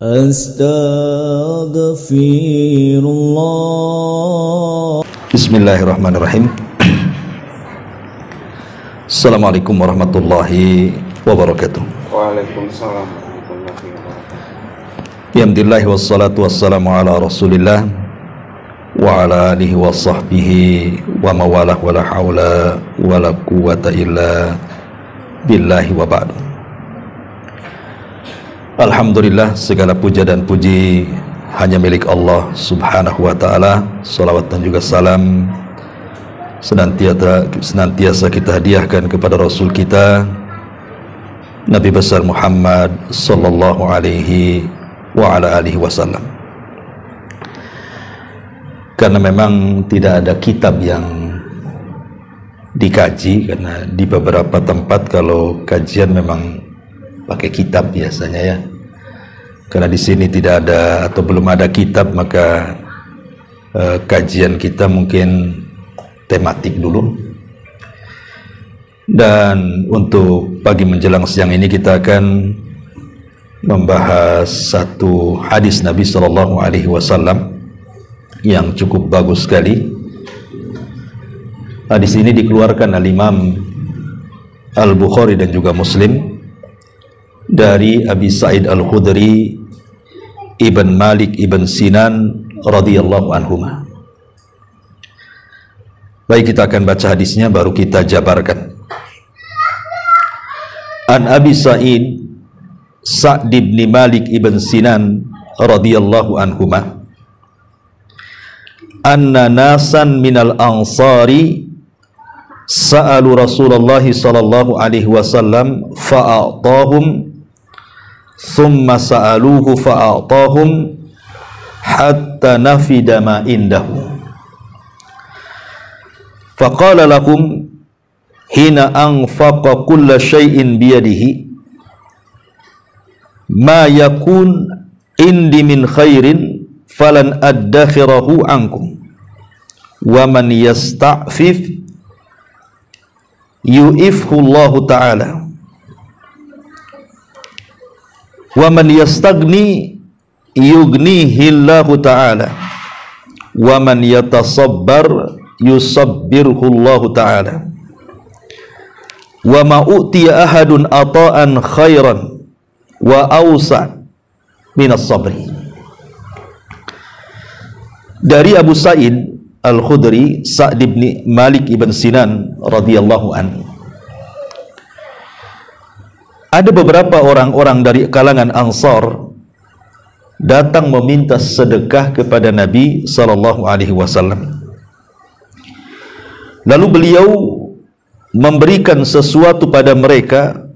Astaghfirullah. Bismillahirrahmanirrahim. Assalamualaikum warahmatullahi wabarakatuh. Waalaikumsalam warahmatullahi wabarakatuh. Alhamdulillah wassalatu wassalamu ala Rasulillah wa ala alihi wa sahbihi wa mawalah wa la hawla wa la quwwata illa billahi wa ba'du. Alhamdulillah, segala puja dan puji hanya milik Allah subhanahu wa ta'ala. Salawat dan juga salam senantiasa kita hadiahkan kepada Rasul kita Nabi besar Muhammad sallallahu alaihi wa ala alihi wasallam. Karena memang tidak ada kitab yang dikaji, karena di beberapa tempat kalau kajian memang pakai kitab biasanya ya. Karena di sini tidak ada atau belum ada kitab, maka kajian kita mungkin tematik dulu. Dan untuk pagi menjelang siang ini kita akan membahas satu hadis Nabi Shallallahu Alaihi Wasallam yang cukup bagus sekali. Hadis ini dikeluarkan oleh Imam Al-Bukhari dan juga Muslim dari Abi Sa'id Al-Khudri Ibn Malik Ibn Sinan radhiyallahu anhuma. Baik, kita akan baca hadisnya baru kita jabarkan. An Abi Sa'id Sa'd ibn Malik Ibn Sinan radhiyallahu anhuma anna nasan minal ansari sa'alu Rasulullah sallallahu alaihi wasallam fa'atahum thumma sa'aluhu fa'atahum hatta nafida ma indahu faqala lahum hina anfaqa kulla syai'in biyadihi ma yakun indi min khairin falan addakhirahu ankum wa man yasta'fif yu'ifhu Allah ta'ala wa man yastagni yugnihi Allah ta'ala wa man yatasabbar yusabbirhu Allah ta'ala wa ma utiya ahadun ata'an khairan wa awsa minas sabri. Dari Abu Sa'id Al-Khudri Sa'd ibn Malik Ibn Sinan radhiyallahu anhu, ada beberapa orang-orang dari kalangan Ansar datang meminta sedekah kepada Nabi sallallahu alaihi wasallam. Lalu beliau memberikan sesuatu pada mereka,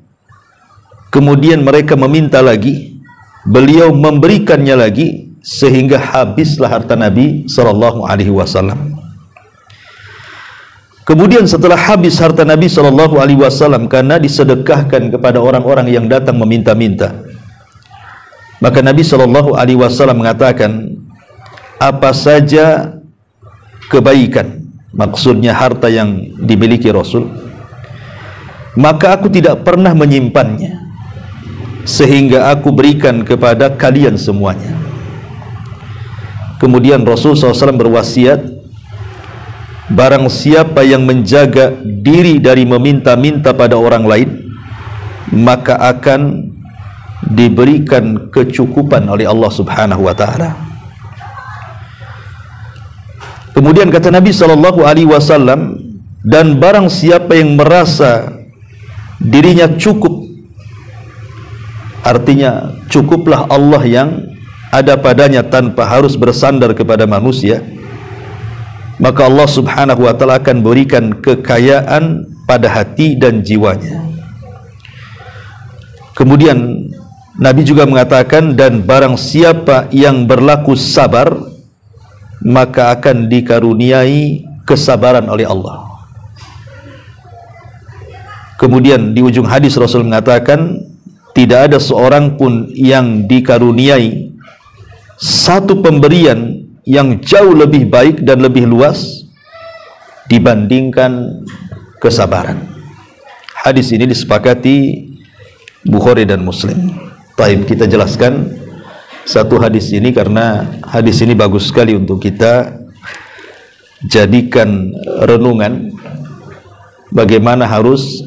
kemudian mereka meminta lagi, beliau memberikannya lagi, sehingga habislah harta Nabi sallallahu alaihi wasallam. Kemudian setelah habis harta Nabi sallallahu alaihi wasallam karena disedekahkan kepada orang-orang yang datang meminta-minta, maka Nabi sallallahu alaihi wasallam mengatakan, apa saja kebaikan, maksudnya harta yang dimiliki Rasul, maka aku tidak pernah menyimpannya sehingga aku berikan kepada kalian semuanya. Kemudian Rasul SAW berwasiat, barang siapa yang menjaga diri dari meminta-minta pada orang lain, maka akan diberikan kecukupan oleh Allah Subhanahu wa ta'ala. Kemudian kata Nabi SAW, dan barang siapa yang merasa dirinya cukup, artinya cukuplah Allah yang ada padanya tanpa harus bersandar kepada manusia, maka Allah Subhanahu wa ta'ala akan berikan kekayaan pada hati dan jiwanya. Kemudian Nabi juga mengatakan, dan barang siapa yang berlaku sabar, maka akan dikaruniai kesabaran oleh Allah. Kemudian di ujung hadis Rasul mengatakan, tidak ada seorang pun yang dikaruniai satu pemberian yang jauh lebih baik dan lebih luas dibandingkan kesabaran. Hadis ini disepakati Bukhari dan Muslim. Taib, kita jelaskan satu hadis ini karena hadis ini bagus sekali untuk kita jadikan renungan bagaimana harus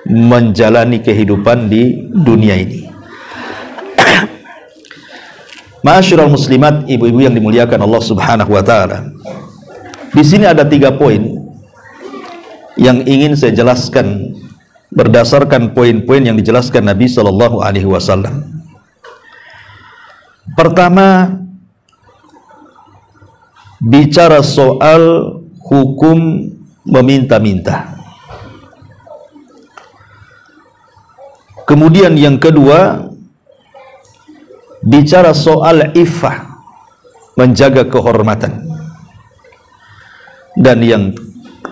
menjalani kehidupan di dunia ini. Ma'asyiral muslimat, ibu-ibu yang dimuliakan Allah Subhanahu wa taala. Di sini ada 3 poin yang ingin saya jelaskan berdasarkan poin-poin yang dijelaskan Nabi sallallahu alaihi wasallam. Pertama, bicara soal hukum meminta-minta. Kemudian yang kedua, bicara soal iffah, menjaga kehormatan. Dan yang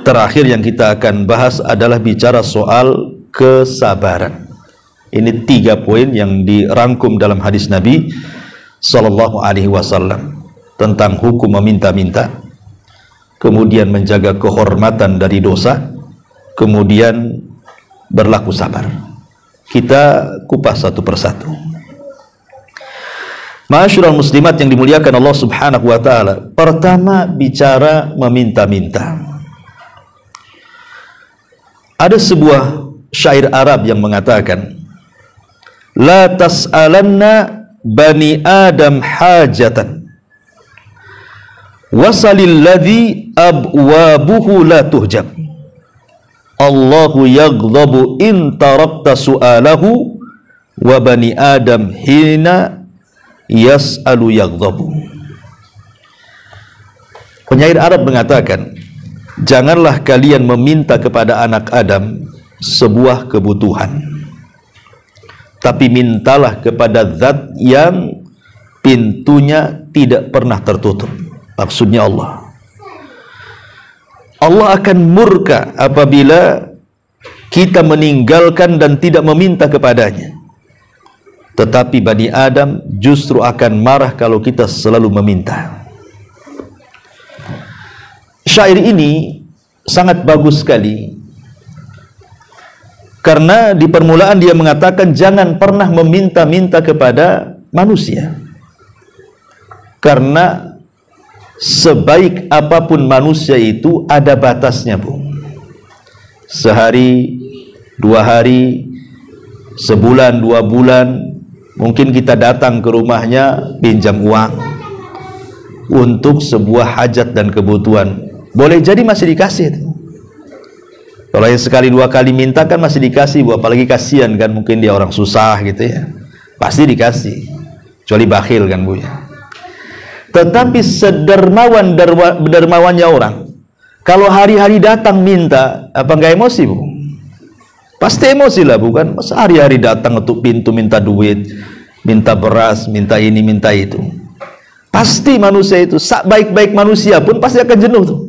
terakhir yang kita akan bahas adalah bicara soal kesabaran. Ini 3 poin yang dirangkum dalam hadis Nabi sallallahu alaihi wasallam tentang hukum meminta-minta, kemudian menjaga kehormatan dari dosa, kemudian berlaku sabar. Kita kupas satu persatu. Ma'asyiral muslimat yang dimuliakan Allah Subhanahu wa taala. Pertama, bicara meminta-minta. Ada sebuah syair Arab yang mengatakan, la tas'alanna bani Adam hajatan wasalil ladzi abwabuhu la tuhjab. Allahu yaghdabu in tarakta su'alahu wa bani Adam hina yas'alu yaghdabu. Penyair Arab mengatakan, janganlah kalian meminta kepada anak Adam sebuah kebutuhan, tapi mintalah kepada zat yang pintunya tidak pernah tertutup. Maksudnya Allah. Allah akan murka apabila kita meninggalkan dan tidak meminta kepadanya. Tetapi Bani Adam justru akan marah kalau kita selalu meminta. Syair ini sangat bagus sekali, karena di permulaan dia mengatakan jangan pernah meminta-minta kepada manusia, karena sebaik apapun manusia itu ada batasnya, Bu. Sehari, 2 hari, sebulan, 2 bulan, mungkin kita datang ke rumahnya pinjam uang untuk sebuah hajat dan kebutuhan. Boleh jadi masih dikasih. Kalau yang sekali 2 kali minta kan masih dikasih, Bu. Apalagi kasihan kan, mungkin dia orang susah gitu ya, pasti dikasih, kecuali bakhil kan, Bu ya. Tetapi sedermawannya orang, kalau hari-hari datang minta, apa nggak emosi, Bu? Pasti emosi lah, bukan? Masa hari-hari datang untuk pintu minta duit, minta beras, minta ini, minta itu. Pasti manusia itu, baik-baik manusia pun pasti akan jenuh tuh.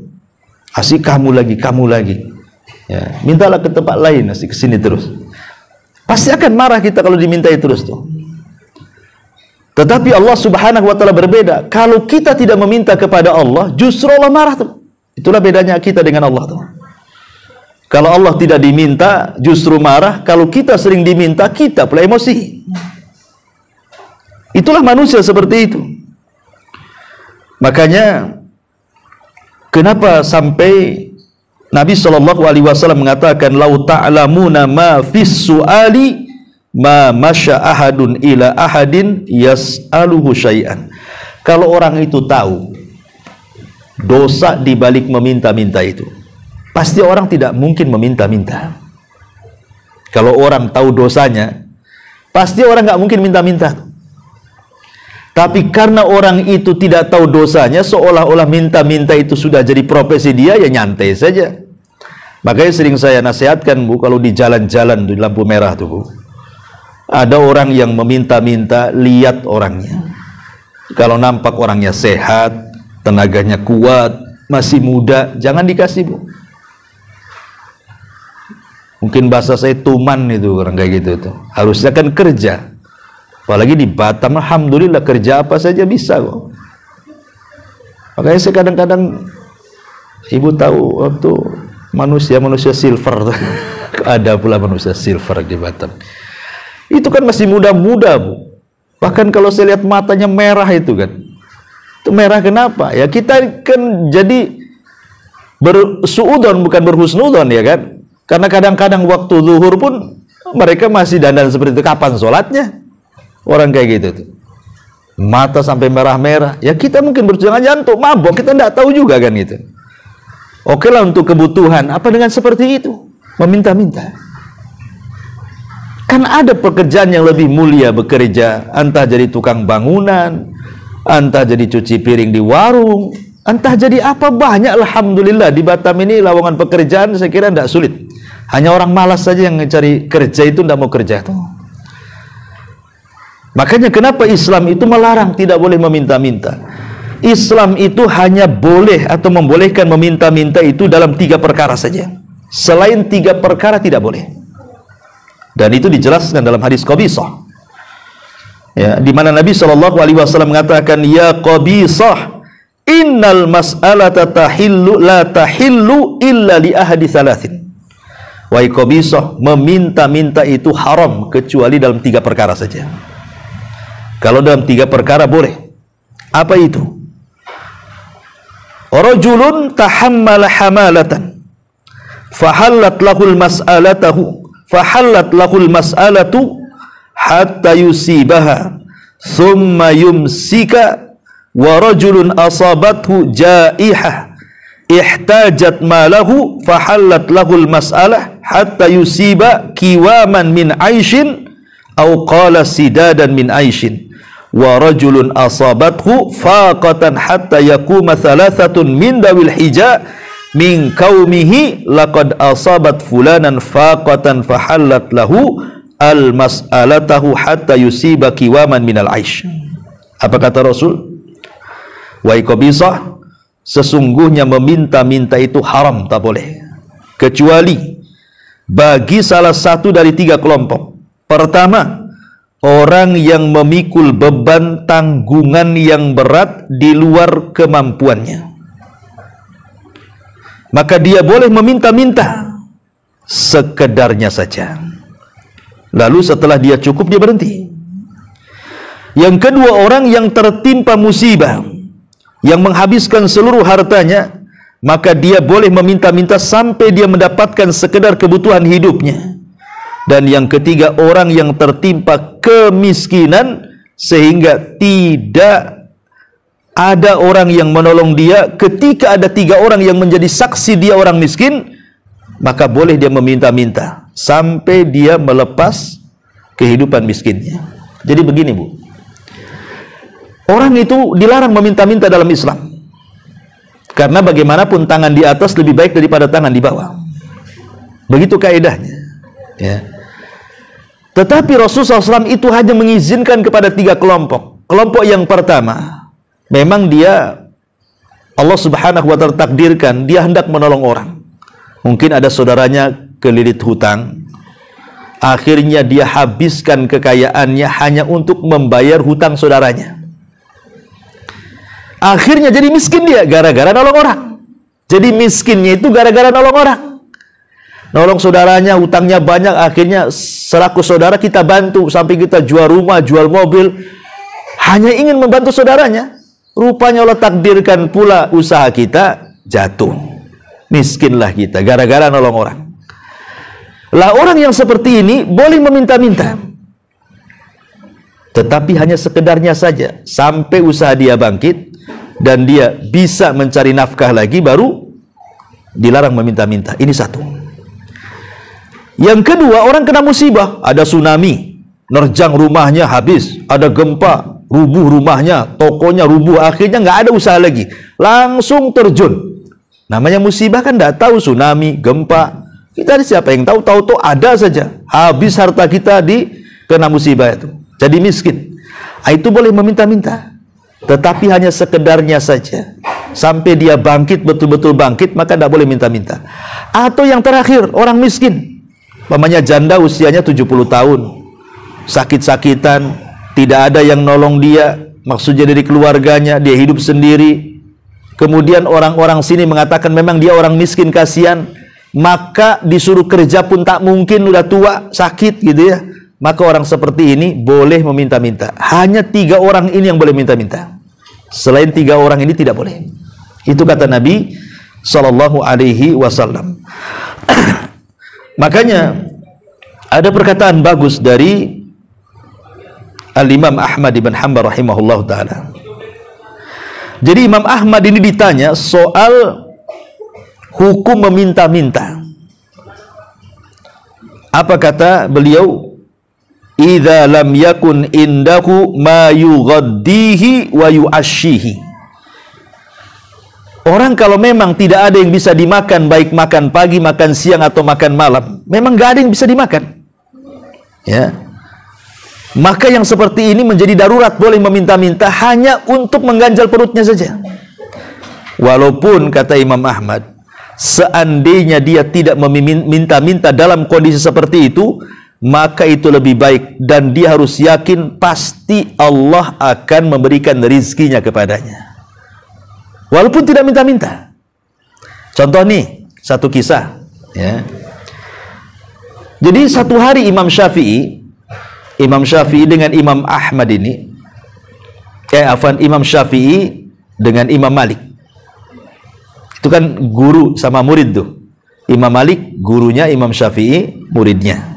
Asik kamu lagi ya, mintalah ke tempat lain, asik kesini terus. Pasti akan marah kita kalau dimintai terus tuh. Tetapi Allah Subhanahu wa taala berbeda. Kalau kita tidak meminta kepada Allah, justru Allah marah tuh. Itulah bedanya kita dengan Allah tuh. Kalau Allah tidak diminta, justru marah. Kalau kita sering diminta, kita pula emosi. Itulah manusia seperti itu. Makanya kenapa sampai Nabi sallallahu alaihi wasallam mengatakan, "Lau ta'lamuna ma fis su'ali ma masya ahadun ila ahadin yas'aluhu syai'an." Kalau orang itu tahu dosa di balik meminta-minta itu, pasti orang tidak mungkin meminta-minta. Kalau orang tahu dosanya, pasti orang nggak mungkin minta-minta. Tapi karena orang itu tidak tahu dosanya, seolah-olah minta-minta itu sudah jadi profesi dia, ya nyantai saja. Makanya sering saya nasihatkan, Bu, kalau di jalan-jalan di lampu merah tuh, Bu, ada orang yang meminta-minta, lihat orangnya. Kalau nampak orangnya sehat, tenaganya kuat, masih muda, jangan dikasih, Bu. Mungkin bahasa saya tuman itu orang kayak gitu tuh. Harusnya kan kerja. Apalagi di Batam, alhamdulillah kerja apa saja bisa kok. Makanya saya kadang-kadang, Ibu tahu waktu manusia silver tuh. Ada pula manusia silver di Batam. Itu kan masih muda-muda, Bu. Bahkan kalau saya lihat matanya merah itu kan. Itu merah kenapa? Ya kita kan jadi bersuudon bukan berhusnudon ya kan. Karena kadang-kadang waktu zuhur pun mereka masih dandan seperti itu. Kapan sholatnya? Orang kayak gitu tuh. Mata sampai merah-merah. Ya kita mungkin berjangan-jangan untuk mabok, kita tidak tahu juga kan gitu. Oke lah untuk kebutuhan. Apa dengan seperti itu? Meminta-minta. Kan ada pekerjaan yang lebih mulia bekerja. Entah jadi tukang bangunan, entah jadi cuci piring di warung, entah jadi apa, banyak. Alhamdulillah di Batam ini lowongan pekerjaan saya kira tidak sulit. Hanya orang malas saja yang cari kerja itu tidak mau kerja itu. Makanya kenapa Islam itu melarang tidak boleh meminta-minta. Islam itu hanya boleh atau membolehkan meminta-minta itu dalam 3 perkara saja. Selain 3 perkara tidak boleh. Dan itu dijelaskan dalam hadis Qabisah. Ya, di mana Nabi SAW mengatakan, ya Qabisah, innal mas'alata tahillu la tahillu illa li ahadi thalathin. Wahai Qabisah, meminta-minta itu haram kecuali dalam 3 perkara saja. Kalau dalam 3 perkara boleh. Apa itu? Rajulun tahammala hamalatan fahallat lahul mas'alatu hatta yusibaha thumma yumsika wa rajulun asabathu jaihah ihtajat malahu fahallat lahul mas'alah hatta yusiba kiwaman min aishin au qala sidadan min aishin wa rajulun asabathu faqatan hatta yakuma thalathatun min dawil hija min qaumihi laqad asabat fulanan faqatan fahallat lahu al mas'alatahu hatta yusiba kiwaman minal aish. Apa kata Rasul? Wahai Qabisah, sesungguhnya meminta-minta itu haram, tak boleh, kecuali bagi salah satu dari 3 kelompok. Pertama, orang yang memikul beban tanggungan yang berat di luar kemampuannya, maka dia boleh meminta-minta sekedarnya saja. Lalu setelah dia cukup, dia berhenti. Yang kedua, orang yang tertimpa musibah yang menghabiskan seluruh hartanya, maka dia boleh meminta-minta sampai dia mendapatkan sekedar kebutuhan hidupnya. Dan yang ketiga, orang yang tertimpa kemiskinan sehingga tidak ada orang yang menolong dia. Ketika ada 3 orang yang menjadi saksi dia orang miskin, maka boleh dia meminta-minta sampai dia melepas kehidupan miskinnya. Jadi begini Bu, orang itu dilarang meminta-minta dalam Islam, karena bagaimanapun tangan di atas lebih baik daripada tangan di bawah. Begitu kaidahnya ya. Tetapi Rasulullah SAW itu hanya mengizinkan kepada 3 kelompok. Kelompok yang pertama, memang dia Allah Subhanahu wa ta'ala takdirkan dia hendak menolong orang. Mungkin ada saudaranya kelilit hutang, akhirnya dia habiskan kekayaannya hanya untuk membayar hutang saudaranya. Akhirnya jadi miskin dia gara-gara nolong orang. Jadi miskinnya itu gara-gara nolong orang. Nolong saudaranya, hutangnya banyak, akhirnya selaku saudara kita bantu sampai kita jual rumah, jual mobil, hanya ingin membantu saudaranya. Rupanya Allah takdirkan pula usaha kita jatuh, miskinlah kita gara-gara nolong orang. Lah orang yang seperti ini boleh meminta-minta, tetapi hanya sekedarnya saja sampai usaha dia bangkit dan dia bisa mencari nafkah lagi, baru dilarang meminta-minta. Ini satu. Yang kedua, orang kena musibah, ada tsunami, nerjang rumahnya habis, ada gempa, rubuh rumahnya, tokonya rubuh, akhirnya nggak ada usaha lagi, langsung terjun. Namanya musibah kan nggak tahu tsunami, gempa, kita siapa yang tahu? Tahu-tahu ada saja, habis harta kita di kena musibah itu, jadi miskin. Itu boleh meminta-minta, tetapi hanya sekedarnya saja sampai dia bangkit, betul-betul bangkit, maka tidak boleh minta-minta. Atau yang terakhir, orang miskin, namanya janda usianya 70 tahun, sakit-sakitan, tidak ada yang nolong dia, maksudnya dari keluarganya, dia hidup sendiri. Kemudian orang-orang sini mengatakan memang dia orang miskin, kasihan, maka disuruh kerja pun tak mungkin, udah tua, sakit gitu ya. maka orang seperti ini boleh meminta-minta. Hanya 3 orang ini yang boleh minta-minta. Selain 3 orang ini tidak boleh. Itu kata Nabi sallallahu alaihi wasallam. Makanya ada perkataan bagus dari Al-Imam Ahmad ibn Hanbal rahimahullah ta'ala. Jadi Imam Ahmad ini ditanya soal hukum meminta-minta. Apa kata beliau? Idza lam yakun indahu ma yughaddihi wa yu'ashshihi. Orang kalau memang tidak ada yang bisa dimakan, baik makan pagi, makan siang atau makan malam, memang gak ada yang bisa dimakan, ya, maka yang seperti ini menjadi darurat, boleh meminta-minta hanya untuk mengganjal perutnya saja. Walaupun kata Imam Ahmad, seandainya dia tidak meminta-minta dalam kondisi seperti itu, maka itu lebih baik, dan dia harus yakin pasti Allah akan memberikan rizkinya kepadanya walaupun tidak minta-minta. Contoh nih, satu kisah, ya. Jadi satu hari Imam Syafi'i dengan Imam Ahmad ini, Imam Syafi'i dengan Imam Malik, itu kan guru sama murid tuh. Imam Malik gurunya, Imam Syafi'i muridnya.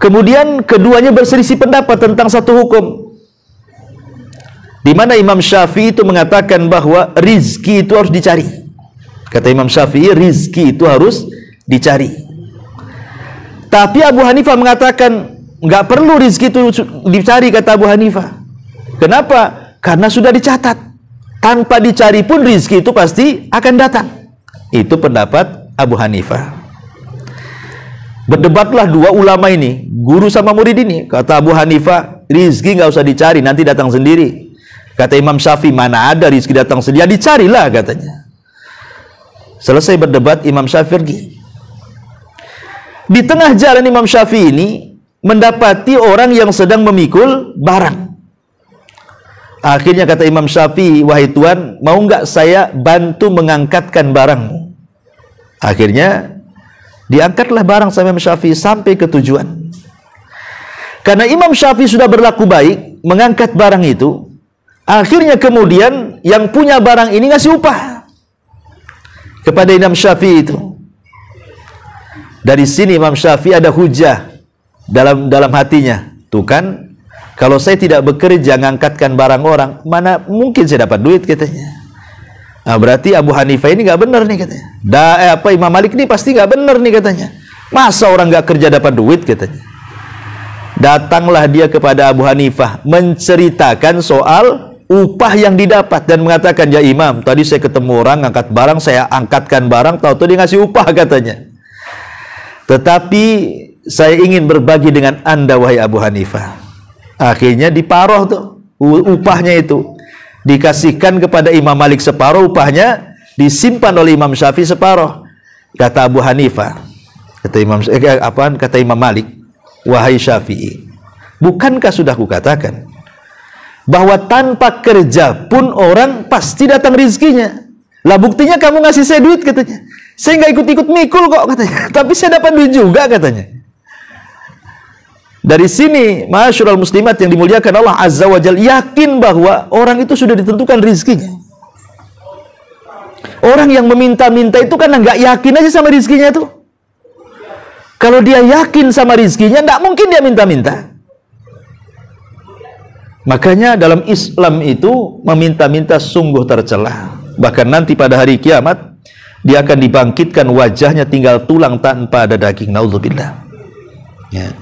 Kemudian keduanya berselisih pendapat tentang satu hukum, di mana Imam Syafi'i itu mengatakan bahwa rizki itu harus dicari. Kata Imam Syafi'i, rizki itu harus dicari. Tapi Abu Hanifah mengatakan nggak perlu rizki itu dicari, kata Abu Hanifah. Kenapa? Karena sudah dicatat. Tanpa dicari pun rizki itu pasti akan datang. Itu pendapat Abu Hanifah. Berdebatlah 2 ulama ini, guru sama murid ini. Kata Abu Hanifah, rizki nggak usah dicari, nanti datang sendiri. Kata Imam Syafi'i, mana ada rizki datang sendiri, ya dicarilah katanya. Selesai berdebat, Imam Syafi'i pergi. Di tengah jalan Imam Syafi'i ini mendapati orang yang sedang memikul barang. Akhirnya kata Imam Syafi'i, wahai Tuan, mau nggak saya bantu mengangkatkan barangmu? Akhirnya diangkatlah barang sama Imam Syafi'i sampai ke tujuan. Karena Imam Syafi'i sudah berlaku baik mengangkat barang itu, akhirnya kemudian yang punya barang ini ngasih upah kepada Imam Syafi'i itu. Dari sini Imam Syafi'i ada hujah dalam hatinya. Tuh kan, kalau saya tidak bekerja mengangkatkan barang orang, mana mungkin saya dapat duit, katanya. Nah, berarti Abu Hanifah ini nggak benar nih, katanya. Imam Malik ini pasti nggak benar nih, katanya. Masa orang nggak kerja dapat duit, katanya. Datanglah dia kepada Abu Hanifah menceritakan soal upah yang didapat dan mengatakan, ya Imam, tadi saya ketemu orang ngangkat barang, saya angkatkan barang, tahu-tahu dia ngasih upah, katanya. Tetapi saya ingin berbagi dengan Anda, wahai Abu Hanifah. Akhirnya diparoh tuh upahnya itu, dikasihkan kepada Imam Malik separuh, upahnya disimpan oleh Imam Syafi'i separuh. Kata Abu Hanifah, kata Imam Malik, wahai Syafi'i, bukankah sudah kukatakan bahwa tanpa kerja pun orang pasti datang rizkinya? Lah buktinya kamu ngasih saya duit, katanya. Saya nggak ikut-ikut mikul kok, katanya. Tapi saya dapat duit juga, katanya. Dari sini, ma'asyiral muslimat yang dimuliakan Allah Azza wa Jalla, yakin bahwa orang itu sudah ditentukan rizkinya. Orang yang meminta-minta itu karena nggak yakin aja sama rizkinya itu. Kalau dia yakin sama rizkinya, nggak mungkin dia minta-minta. Makanya dalam Islam itu meminta-minta sungguh tercela. Bahkan nanti pada hari kiamat dia akan dibangkitkan, wajahnya tinggal tulang tanpa ada daging. Naudzubillah. Ya.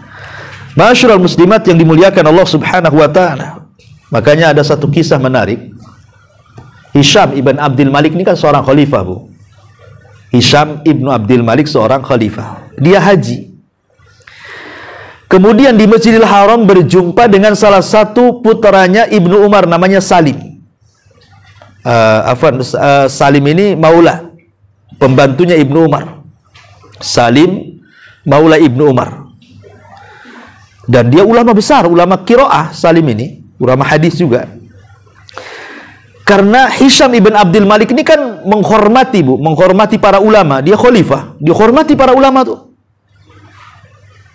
Ma'asyiral muslimat yang dimuliakan Allah Subhanahu wa taala. Makanya ada satu kisah menarik. Hisham ibn Abdul Malik ini kan seorang khalifah, Bu. Hisham ibn Abdul Malik seorang khalifah. Dia haji. Kemudian di Masjidil Haram berjumpa dengan salah satu putranya Ibnu Umar, namanya Salim. Salim ini maula, pembantunya Ibnu Umar. Salim maula Ibnu Umar. Dan dia ulama besar, ulama qiraah. Salim ini ulama hadis juga. Karena Hisham ibn Abdul Malik ini kan menghormati, Bu, menghormati para ulama. Dia khalifah, dihormati para ulama tuh.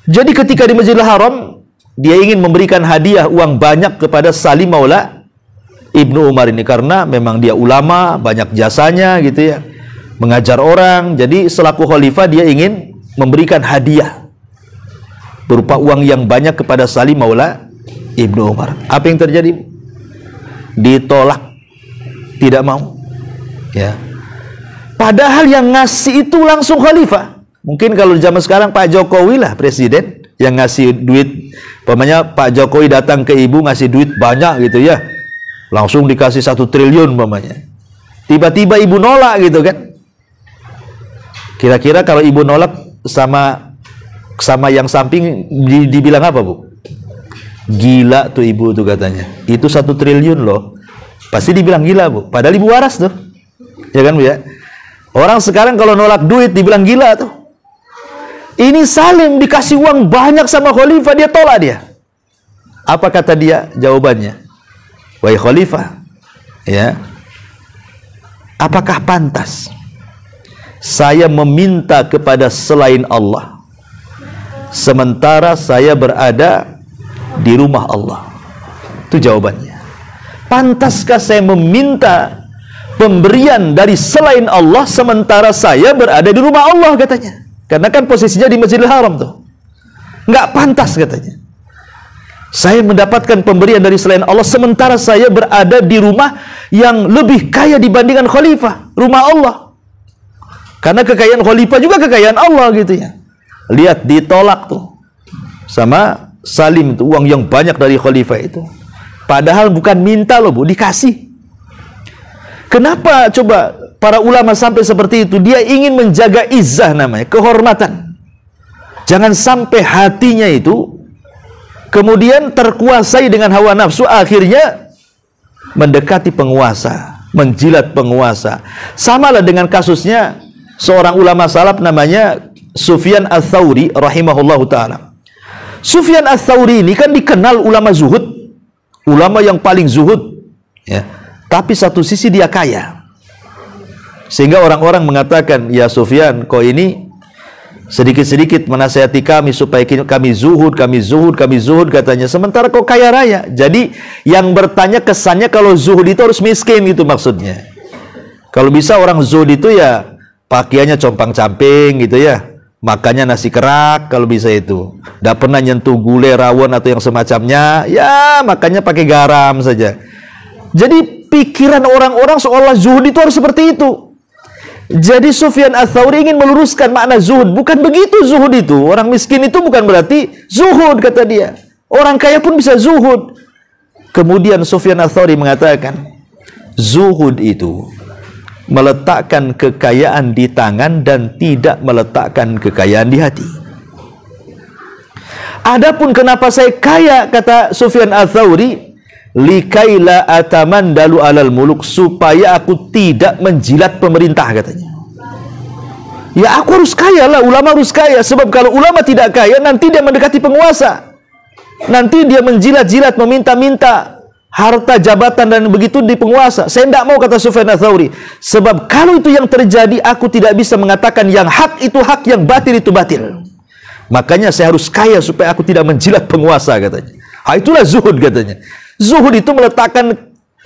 Jadi ketika di Masjidil Haram, dia ingin memberikan hadiah uang banyak kepada Salim Maula Ibnu Umar ini, karena memang dia ulama, banyak jasanya gitu ya, mengajar orang. Jadi selaku khalifah dia ingin memberikan hadiah berupa uang yang banyak kepada Salim Maula Ibnu Umar. Apa yang terjadi? Ditolak, tidak mau. Ya. Padahal yang ngasih itu langsung khalifah. Mungkin kalau zaman sekarang Pak Jokowi lah presiden yang ngasih duit. Umpamanya Pak Jokowi datang ke ibu ngasih duit banyak gitu ya, langsung dikasih 1 triliun umpamanya. Tiba-tiba ibu nolak gitu kan. Kira-kira kalau ibu nolak sama yang samping dibilang apa, Bu? Gila tuh ibu tuh katanya. Itu 1 triliun loh. Pasti dibilang gila, Bu. Padahal ibu waras tuh. Ya kan, Bu ya? Orang sekarang kalau nolak duit dibilang gila tuh. Ini Salim dikasih uang banyak sama khalifah, dia tolak dia. Apa kata dia? Jawabannya, wahai khalifah, ya, apakah pantas saya meminta kepada selain Allah sementara saya berada di rumah Allah? Itu jawabannya. Pantaskah saya meminta pemberian dari selain Allah sementara saya berada di rumah Allah, katanya. Karena kan posisinya di Masjidil Haram tuh. Nggak pantas katanya. Saya mendapatkan pemberian dari selain Allah sementara saya berada di rumah yang lebih kaya dibandingkan khalifah, rumah Allah. Karena kekayaan khalifah juga kekayaan Allah gitu ya. Lihat, ditolak tuh sama Salim itu uang yang banyak dari khalifah itu. Padahal bukan minta loh, Bu, dikasih. Kenapa coba para ulama sampai seperti itu? Dia ingin menjaga izzah namanya, kehormatan. Jangan sampai hatinya itu kemudian terkuasai dengan hawa nafsu, akhirnya mendekati penguasa, menjilat penguasa. Samalah dengan kasusnya seorang ulama salaf namanya Sufyan Ats-Tsauri rahimahullahu ta'ala. Sufyan Ats-Tsauri ini kan dikenal ulama zuhud, ulama yang paling zuhud ya. Tapi satu sisi dia kaya, sehingga orang-orang mengatakan, ya Sufyan, kau ini sedikit-sedikit menasihati kami supaya kami zuhud, katanya. Sementara kau kaya raya. Jadi yang bertanya kesannya kalau zuhud itu harus miskin, gitu maksudnya. Kalau bisa orang zuhud itu ya pakaiannya compang-camping gitu ya, makannya nasi kerak kalau bisa itu. Tidak pernah nyentuh gulai, rawon atau yang semacamnya. Ya makannya pakai garam saja. Jadi pikiran orang-orang seolah zuhud itu harus seperti itu. Jadi Sufyan Ats-Tsauri ingin meluruskan makna zuhud. Bukan begitu zuhud itu. Orang miskin itu bukan berarti zuhud, kata dia. Orang kaya pun bisa zuhud. Kemudian Sufyan Ats-Tsauri mengatakan, zuhud itu meletakkan kekayaan di tangan dan tidak meletakkan kekayaan di hati. Adapun kenapa saya kaya, kata Sufyan Ats-Tsauri, likaila atamandalu alal muluk, supaya aku tidak menjilat pemerintah, katanya. Ya aku harus kaya lah, ulama harus kaya. Sebab kalau ulama tidak kaya, nanti dia mendekati penguasa, nanti dia menjilat-jilat, meminta-minta harta jabatan dan begitu di penguasa. Saya tidak mau, kata Sufyan Ats-Tsauri. Sebab kalau itu yang terjadi, aku tidak bisa mengatakan yang hak itu hak, yang batil itu batil. Makanya saya harus kaya supaya aku tidak menjilat penguasa, katanya. Itulah zuhud, katanya. Zuhud itu meletakkan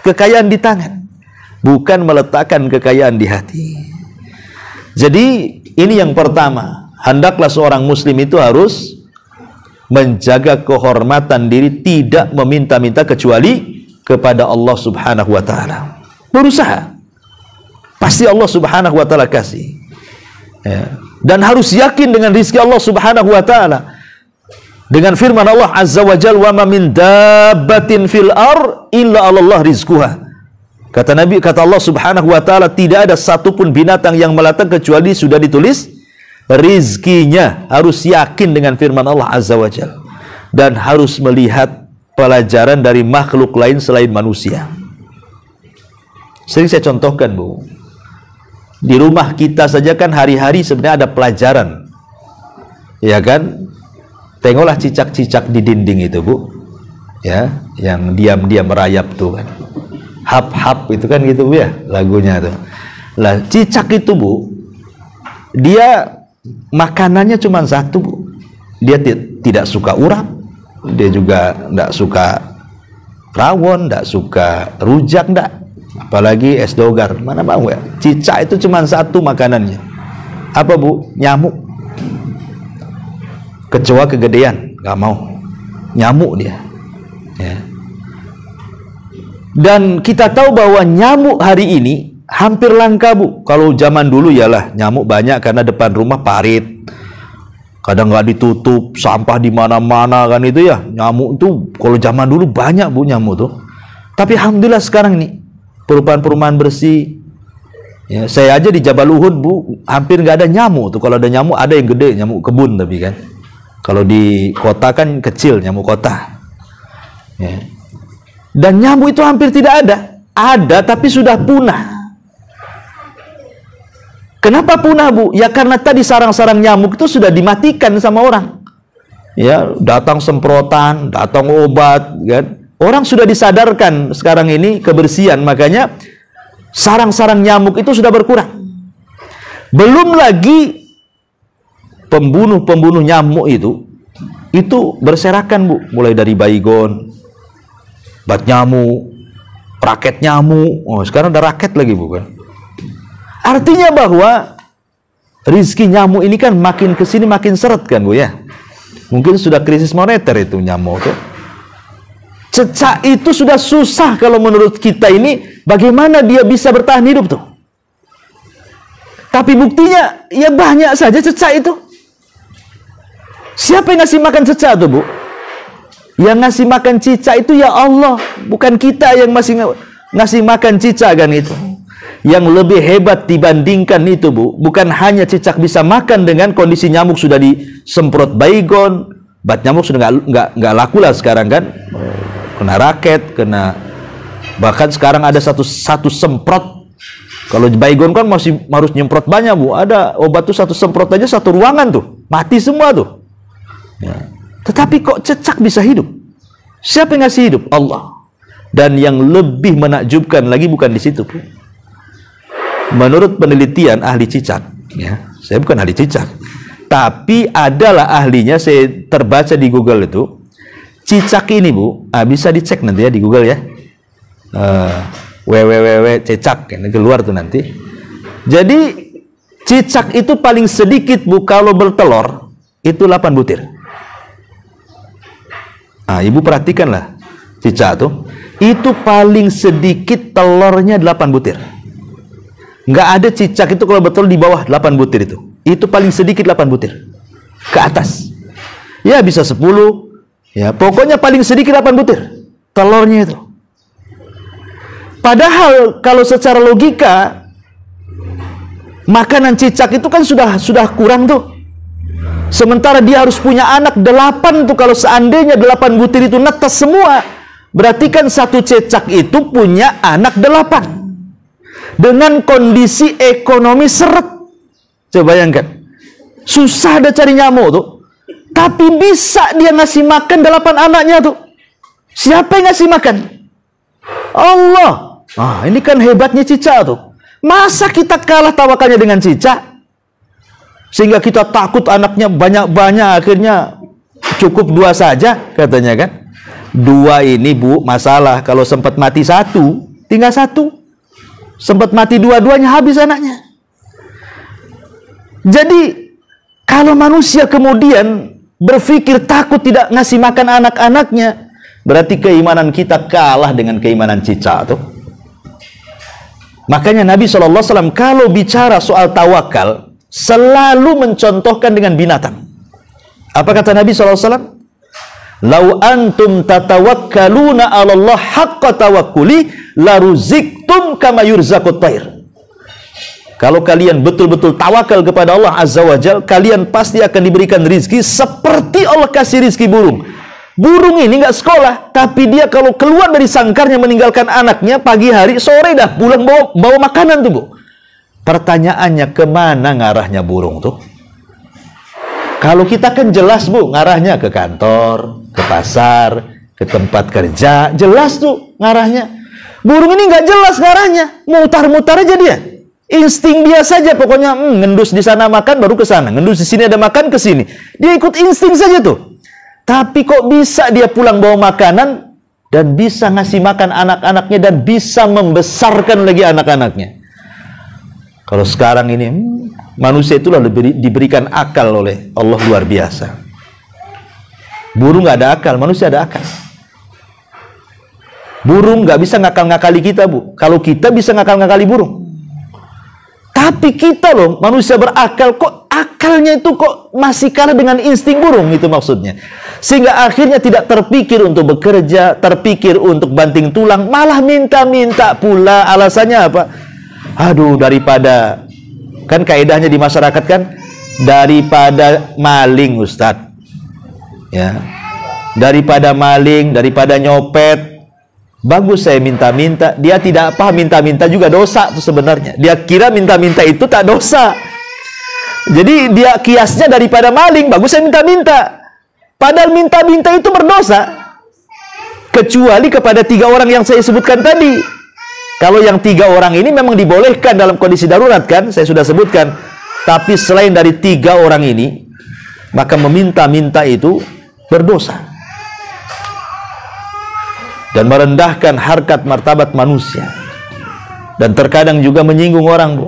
kekayaan di tangan, bukan meletakkan kekayaan di hati. Jadi ini yang pertama, hendaklah seorang muslim itu harus menjaga kehormatan diri, tidak meminta-minta kecuali kepada Allah Subhanahu wa ta'ala. Berusaha, pasti Allah Subhanahu wa ta'ala kasih ya. Dan harus yakin dengan rizki Allah Subhanahu wa ta'ala. Dengan firman Allah Azza wa Jalla, wa ma min dabbatin fil ar illa 'alallah rizquha. Kata Nabi, kata Allah Subhanahu wa taala, tidak ada satupun binatang yang melata kecuali sudah ditulis rizkinya. Harus yakin dengan firman Allah Azza wa Jalla dan harus melihat pelajaran dari makhluk lain selain manusia. Sering saya contohkan, Bu. Di rumah kita saja kan hari-hari sebenarnya ada pelajaran. Ya kan? Tengoklah cicak-cicak di dinding itu, Bu. Ya, yang diam-diam merayap tuh kan. Hap-hap itu kan gitu, Bu ya, lagunya tuh. Lah, cicak itu, Bu, dia makanannya cuma satu, Bu. Dia tidak suka urap, dia juga tidak suka rawon, tidak suka rujak, tidak. Apalagi es dogar, mana mau ya? Cicak itu cuma satu makanannya. Apa Bu? Nyamuk. Kecoa kegedean, nggak mau. Nyamuk dia. Ya. Dan kita tahu bahwa nyamuk hari ini hampir langka Bu. Kalau zaman dulu yalah nyamuk banyak karena depan rumah parit. Kadang nggak ditutup, sampah di mana-mana kan itu ya. Nyamuk itu kalau zaman dulu banyak Bu nyamuk tuh. Tapi alhamdulillah sekarang ini perumahan-perumahan bersih. Ya, saya aja di Jabal Uhud Bu, hampir nggak ada nyamuk tuh. Kalau ada nyamuk ada yang gede, nyamuk kebun tapi kan. Kalau di kota kan kecil, nyamuk kota. Ya. Dan nyamuk itu hampir tidak ada. Ada tapi sudah punah. Kenapa punah Bu? Ya karena tadi sarang-sarang nyamuk itu sudah dimatikan sama orang. Ya, datang semprotan, datang obat, kan? Orang sudah disadarkan sekarang ini kebersihan, makanya sarang-sarang nyamuk itu sudah berkurang. Belum lagi pembunuh-pembunuh nyamuk itu berserakan Bu, mulai dari baygon, bat nyamuk, raket nyamuk. Oh, sekarang ada raket lagi bukan? Artinya bahwa rizki nyamuk ini kan makin kesini makin seret kan Bu ya. Mungkin sudah krisis moneter itu nyamuk tuh. Cecak itu sudah susah kalau menurut kita ini, bagaimana dia bisa bertahan hidup tuh. Tapi buktinya ya banyak saja cecak itu. Siapa yang ngasih makan cecak tuh Bu? Yang ngasih makan cicak itu ya Allah, bukan kita yang masih ngasih makan cicak kan itu. Yang lebih hebat dibandingkan itu Bu, bukan hanya cicak bisa makan dengan kondisi nyamuk sudah disemprot baygon, bat nyamuk sudah nggak laku lah sekarang kan, kena raket, kena, bahkan sekarang ada satu semprot. Kalau baygon kan masih harus nyemprot banyak Bu, ada obat tuh satu semprot aja satu ruangan tuh mati semua tuh. Ya. Tetapi kok cecak bisa hidup? Siapa yang ngasih hidup? Allah. Dan yang lebih menakjubkan lagi bukan di situ Bu. Menurut penelitian ahli cicak, ya, saya bukan ahli cicak, tapi adalah ahlinya, saya terbaca di Google itu, cicak ini Bu, bisa dicek nanti ya di Google ya, www.cicak, ini keluar tuh nanti. Jadi cicak itu paling sedikit Bu, kalau bertelur itu 8 butir. Nah, Ibu perhatikanlah cicak tuh, itu paling sedikit telurnya 8 butir. Nggak ada cicak itu kalau betul di bawah 8 butir itu. Itu paling sedikit 8 butir. Ke atas. Ya bisa 10. Ya, pokoknya paling sedikit 8 butir. Telurnya itu. Padahal kalau secara logika makanan cicak itu kan sudah kurang tuh. Sementara dia harus punya anak 8 tuh, kalau seandainya 8 butir itu netes semua. Berarti kan satu cicak itu punya anak 8. Dengan kondisi ekonomi seret. Coba bayangkan. Susah ada cari nyamuk tuh. Tapi bisa dia ngasih makan 8 anaknya tuh. Siapa yang ngasih makan? Allah. Ini kan hebatnya cicak tuh. Masa kita kalah tawakalnya dengan cicak? Sehingga kita takut anaknya banyak-banyak, akhirnya cukup 2 saja katanya kan. 2 ini Bu masalah. Kalau sempat mati 1, tinggal 1. Sempat mati 2-duanya, habis anaknya. Jadi kalau manusia kemudian berpikir takut tidak ngasih makan anak-anaknya, berarti keimanan kita kalah dengan keimanan cicak tuh. Makanya Nabi SAW kalau bicara soal tawakal selalu mencontohkan dengan binatang. Apa kata Nabi SAW? Lau antum tatawakkaluna 'ala Allah haqqa tawakkuli la ruziktum kama yurzaqut thair. Kalau kalian betul-betul tawakal kepada Allah Azza wa Jalla, kalian pasti akan diberikan rizki seperti Allah kasih rizki burung. Burung ini nggak sekolah, tapi dia kalau keluar dari sangkarnya meninggalkan anaknya pagi hari, sore dah pulang bawa makanan tuh Bu. Pertanyaannya, kemana ngarahnya burung tuh? Kalau kita kan jelas Bu, ngarahnya ke kantor, ke pasar, ke tempat kerja, jelas tuh ngarahnya. Burung ini nggak jelas ngarahnya, mutar-mutar aja dia. Insting dia saja, pokoknya ngendus di sana makan baru ke sana, ngendus di sini ada makan ke sini. Dia ikut insting saja tuh. Tapi kok bisa dia pulang bawa makanan dan bisa ngasih makan anak-anaknya dan bisa membesarkan lagi anak-anaknya. Kalau sekarang ini manusia itulah diberikan akal oleh Allah luar biasa. Burung nggak ada akal, manusia ada akal. Burung nggak bisa ngakal-ngakali kita, Bu. Kalau kita bisa ngakal-ngakali burung. Tapi kita loh, manusia berakal, kok akalnya itu kok masih kalah dengan insting burung, itu maksudnya. Sehingga akhirnya tidak terpikir untuk bekerja, terpikir untuk banting tulang, malah minta-minta pula. Alasannya apa? Aduh, daripada, kan kaedahnya di masyarakat kan, daripada maling, Ustadz. Ya, daripada maling, daripada nyopet, bagus saya minta-minta. Dia tidak paham minta-minta juga dosa tuh sebenarnya. Dia kira minta-minta itu tak dosa. Jadi dia kiasnya daripada maling, bagus saya minta-minta. Padahal minta-minta itu berdosa. Kecuali kepada 3 orang yang saya sebutkan tadi. Kalau yang 3 orang ini memang dibolehkan dalam kondisi darurat kan, saya sudah sebutkan. Tapi selain dari 3 orang ini, maka meminta-minta itu berdosa. Dan merendahkan harkat martabat manusia. Dan terkadang juga menyinggung orang, Bu.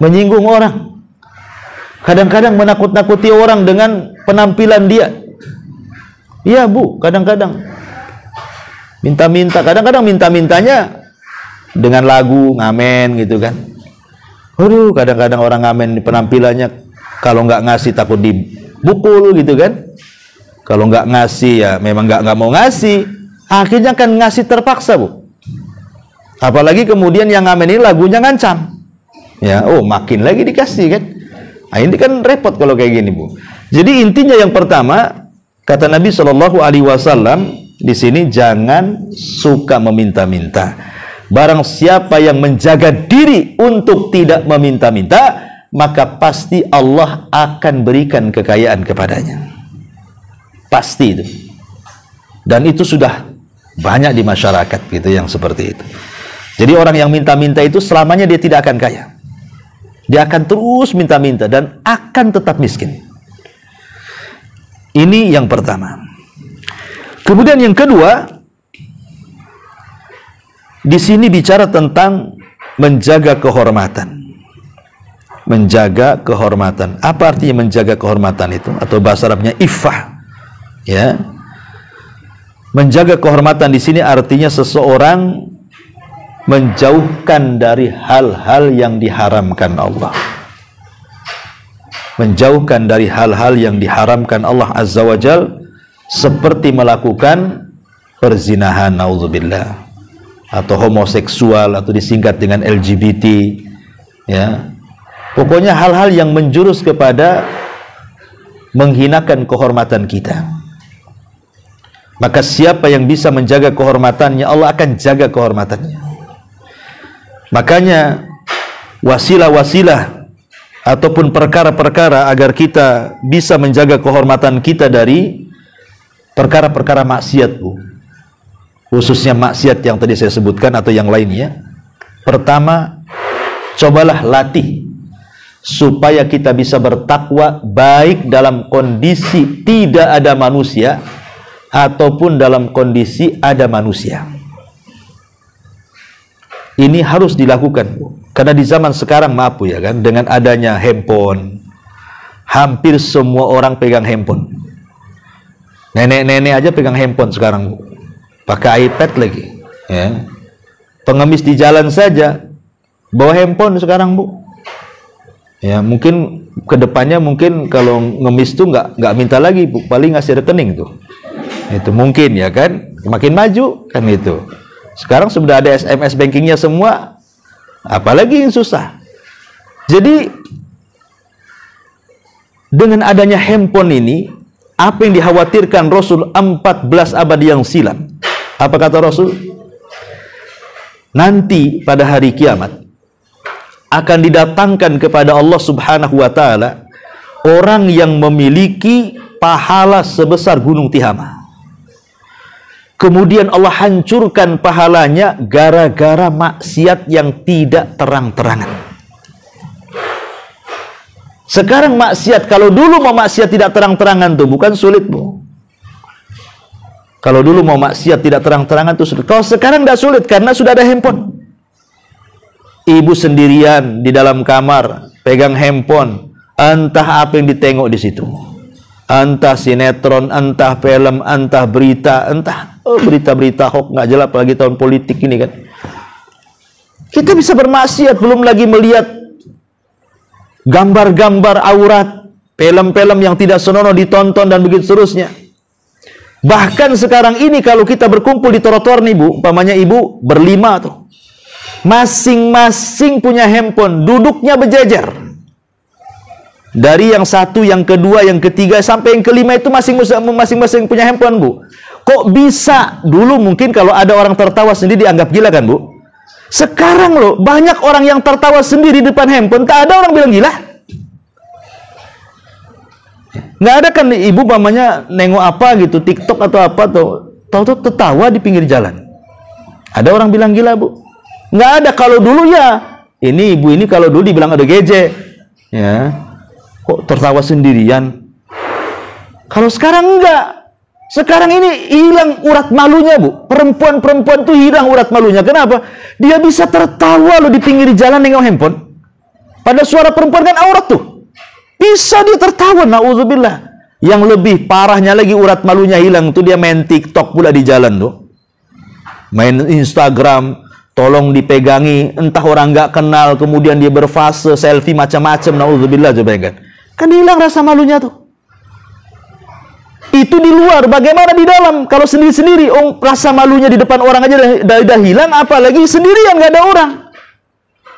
Menyinggung orang. Kadang-kadang menakut-nakuti orang dengan penampilan dia. Iya, Bu, kadang-kadang minta-minta, kadang-kadang minta-mintanya dengan lagu ngamen gitu kan. Aduh, kadang-kadang orang ngamen di penampilannya, kalau nggak ngasih takut dibukul gitu kan. Kalau nggak ngasih ya memang nggak mau ngasih. Akhirnya kan ngasih terpaksa, Bu. Apalagi kemudian yang ngamen ini lagunya ngancam. Ya, oh makin lagi dikasih kan. Nah, ini kan repot kalau kayak gini, Bu. Jadi intinya yang pertama, kata Nabi Shallallahu Alaihi Wasallam di sini, jangan suka meminta-minta. Barang siapa yang menjaga diri untuk tidak meminta-minta, maka pasti Allah akan berikan kekayaan kepadanya. Pasti itu. Dan itu sudah banyak di masyarakat gitu yang seperti itu. Jadi orang yang minta-minta itu selamanya dia tidak akan kaya. Dia akan terus minta-minta dan akan tetap miskin. Ini yang pertama. Kemudian yang kedua, di sini bicara tentang menjaga kehormatan. Menjaga kehormatan. Apa artinya menjaga kehormatan itu? Atau bahasa Arabnya iffah. Ya. Menjaga kehormatan di sini artinya seseorang menjauhkan dari hal-hal yang diharamkan Allah. Menjauhkan dari hal-hal yang diharamkan Allah Azza wa Jal, seperti melakukan perzinahan, naudzubillah, atau homoseksual, atau disingkat dengan LGBT, ya. Pokoknya hal-hal yang menjurus kepada menghinakan kehormatan kita. Maka siapa yang bisa menjaga kehormatannya, Allah akan jaga kehormatannya. Makanya wasilah-wasilah ataupun perkara-perkara agar kita bisa menjaga kehormatan kita dari perkara-perkara maksiat, Bu. Khususnya maksiat yang tadi saya sebutkan atau yang lainnya. Pertama, cobalah latih supaya kita bisa bertakwa baik dalam kondisi tidak ada manusia ataupun dalam kondisi ada manusia. Ini harus dilakukan, Bu. Karena di zaman sekarang, maaf, Bu, ya kan, dengan adanya handphone, hampir semua orang pegang handphone. Nenek-nenek aja pegang handphone sekarang, Bu. Pakai iPad lagi, ya. Pengemis di jalan saja bawa handphone sekarang, Bu. Ya, mungkin kedepannya mungkin kalau ngemis tuh nggak minta lagi, Bu. Paling ngasih rekening tuh. Itu mungkin, ya kan, makin maju kan itu. Sekarang sudah ada SMS bankingnya semua, apalagi yang susah. Jadi dengan adanya handphone ini, apa yang dikhawatirkan Rasul 14 abad yang silam? Apa kata Rasul? Nanti pada hari kiamat akan didatangkan kepada Allah Subhanahu wa Ta'ala orang yang memiliki pahala sebesar gunung Tihama. Kemudian Allah hancurkan pahalanya gara-gara maksiat yang tidak terang-terangan. Sekarang maksiat, kalau dulu mau maksiat tidak terang-terangan tuh bukan sulit, Bu. Kalau dulu mau maksiat tidak terang-terangan tuh sulit. Kalau sekarang tidak sulit karena sudah ada handphone. Ibu sendirian di dalam kamar pegang handphone, entah apa yang ditengok di situ. Entah sinetron, entah film, entah berita, entah berita-berita hoax nggak jelas, apalagi tahun politik ini kan. Kita bisa bermaksiat, belum lagi melihat gambar-gambar aurat, film-film yang tidak senonoh ditonton dan begitu seterusnya. Bahkan sekarang ini kalau kita berkumpul di trotoar nih, Bu, umpamanya ibu berlima tuh, masing-masing punya handphone, duduknya berjejer. Dari yang satu, yang kedua, yang ketiga sampai yang kelima itu masing-masing punya handphone, Bu. Kok bisa? Dulu mungkin kalau ada orang tertawa sendiri dianggap gila kan, Bu? Sekarang loh, banyak orang yang tertawa sendiri di depan handphone, tak ada orang bilang gila. Nggak ada kan ibu mamanya nengok apa gitu, TikTok atau apa tuh, tahu-tahu tertawa di pinggir jalan. Ada orang bilang gila, Bu? Nggak ada. Kalau dulu ya, ini ibu ini kalau dulu dibilang ada geje, ya, kok tertawa sendirian. Kalau sekarang enggak. Sekarang ini hilang urat malunya, Bu. Perempuan-perempuan tuh hilang urat malunya. Kenapa? Dia bisa tertawa loh di pinggir jalan nengok handphone. Pada suara perempuan kan aurat tuh. Bisa dia tertawa, na'udzubillah. Yang lebih parahnya lagi urat malunya hilang tuh dia main TikTok pula di jalan tuh. Main Instagram, tolong dipegangi, entah orang nggak kenal, kemudian dia berfase, selfie macam-macam, na'udzubillah, coba kan. Kan hilang rasa malunya tuh. Itu di luar, bagaimana di dalam? Kalau sendiri-sendiri, rasa malunya di depan orang aja dah hilang, apalagi sendirian nggak ada orang.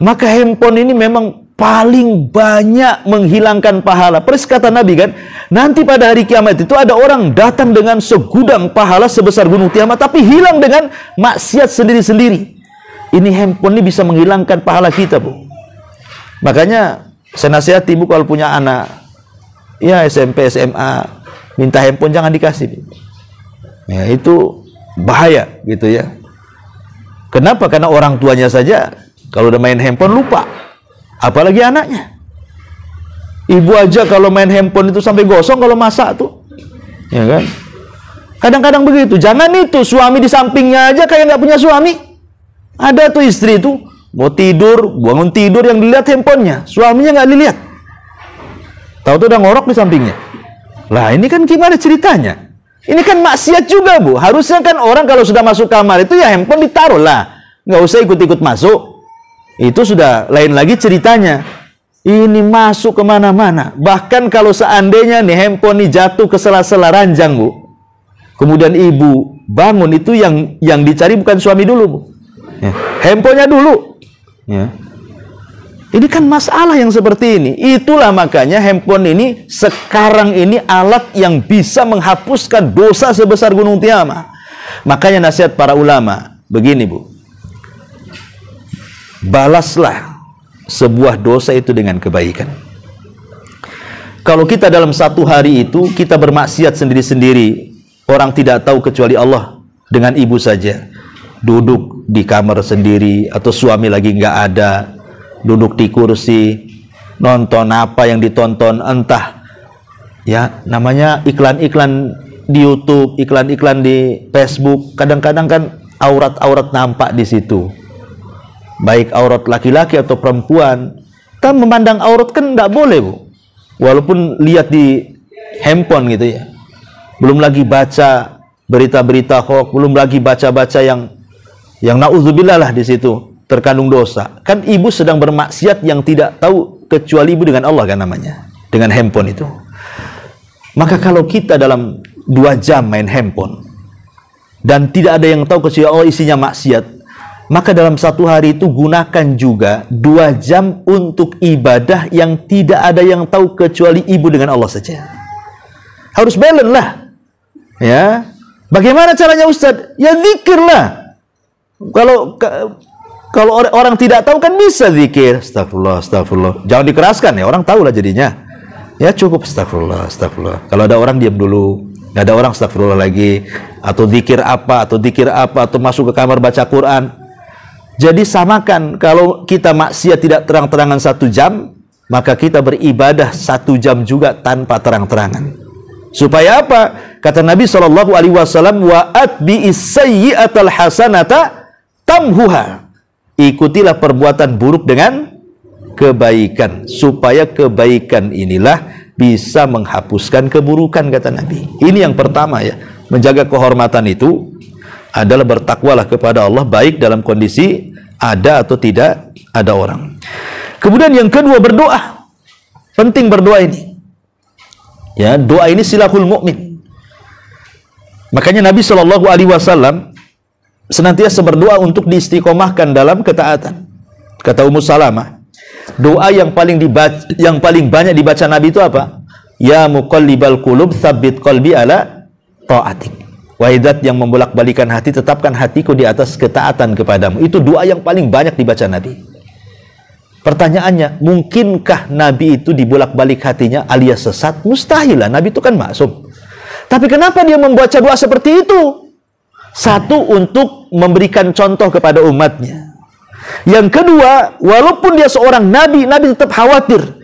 Maka handphone ini memang paling banyak menghilangkan pahala. Persis kata Nabi kan, nanti pada hari kiamat itu ada orang datang dengan segudang pahala sebesar gunung Tiamat, tapi hilang dengan maksiat sendiri-sendiri. Ini handphone ini bisa menghilangkan pahala kita, Bu. Makanya saya nasihati, Bu, kalau punya anak, ya SMP, SMA, minta handphone jangan dikasih. Ya, itu bahaya gitu ya. Kenapa? Karena orang tuanya saja kalau udah main handphone lupa. Apalagi anaknya. Ibu aja kalau main handphone itu sampai gosong kalau masak tuh. Ya kan? Kadang-kadang begitu. Jangan itu suami di sampingnya aja kayak nggak punya suami. Ada tuh istri tuh mau tidur, bangun tidur yang dilihat handphonenya, suaminya nggak dilihat. Tahu tuh udah ngorok di sampingnya. Lah ini kan gimana ceritanya? Ini kan maksiat juga, Bu. Harusnya kan orang kalau sudah masuk kamar itu ya handphone ditaruh lah. Nggak usah ikut-ikut masuk. Itu sudah lain lagi ceritanya. Ini masuk kemana-mana. Bahkan kalau seandainya nih handphone ini jatuh ke sela-sela ranjang, Bu. Kemudian ibu bangun, itu yang dicari bukan suami dulu, Bu. Ya. Handphonenya dulu. Ya. Ini kan masalah yang seperti ini. Itulah makanya handphone ini sekarang ini alat yang bisa menghapuskan dosa sebesar gunung Tiamat. Makanya nasihat para ulama begini, Bu. Balaslah sebuah dosa itu dengan kebaikan. Kalau kita dalam satu hari itu kita bermaksiat sendiri-sendiri, orang tidak tahu kecuali Allah, dengan ibu saja, duduk di kamar sendiri atau suami lagi nggak ada, duduk di kursi, nonton apa yang ditonton, entah ya namanya iklan-iklan di YouTube, iklan-iklan di Facebook. Kadang-kadang kan aurat-aurat nampak di situ, baik aurat laki-laki atau perempuan. Kita memandang aurat kan tidak boleh, Bu, walaupun lihat di handphone gitu ya. Belum lagi baca berita-berita hoax, belum lagi baca-baca yang na'udzubillah lah di situ, terkandung dosa. Kan ibu sedang bermaksiat yang tidak tahu kecuali ibu dengan Allah kan namanya, dengan handphone itu. Maka kalau kita dalam 2 jam main handphone dan tidak ada yang tahu kecuali Allah isinya maksiat, maka dalam satu hari itu gunakan juga 2 jam untuk ibadah yang tidak ada yang tahu kecuali ibu dengan Allah saja. Harus balance lah. Ya. Bagaimana caranya, Ustaz? Ya zikir lah. Kalau orang tidak tahu kan bisa zikir, astagfirullah, astagfirullah. Jangan dikeraskan ya, orang tahu lah jadinya. Ya cukup astagfirullah, astagfirullah. Kalau ada orang diam dulu, nggak ada orang astagfirullah lagi, atau zikir apa, atau masuk ke kamar baca Quran. Jadi samakan, kalau kita maksiat tidak terang-terangan 1 jam, maka kita beribadah 1 jam juga tanpa terang-terangan. Supaya apa? Kata Nabi SAW, wa atbi'is sayyi'atal hasanata tamhuha. Ikutilah perbuatan buruk dengan kebaikan, supaya kebaikan inilah bisa menghapuskan keburukan, kata Nabi. Ini yang pertama ya, menjaga kehormatan itu adalah bertakwalah kepada Allah, baik dalam kondisi ada atau tidak ada orang. Kemudian yang kedua, berdoa. Penting berdoa ini. Ya, doa ini silahul mukmin. Makanya Nabi SAW senantiasa berdoa untuk diistiqomahkan dalam ketaatan. Kata Ummu Salamah, doa yang paling banyak dibaca Nabi itu apa? Ya muqallibal qulub, tsabbit qalbi ala ta'atik. Wahai zat yang membolak-balikan hati, tetapkan hatiku di atas ketaatan kepadamu. Itu doa yang paling banyak dibaca Nabi. Pertanyaannya, mungkinkah Nabi itu dibolak-balik hatinya alias sesat? Mustahil lah, Nabi itu kan maksum. Tapi kenapa dia membaca doa seperti itu? Satu, untuk memberikan contoh kepada umatnya. Yang kedua, walaupun dia seorang Nabi, Nabi tetap khawatir.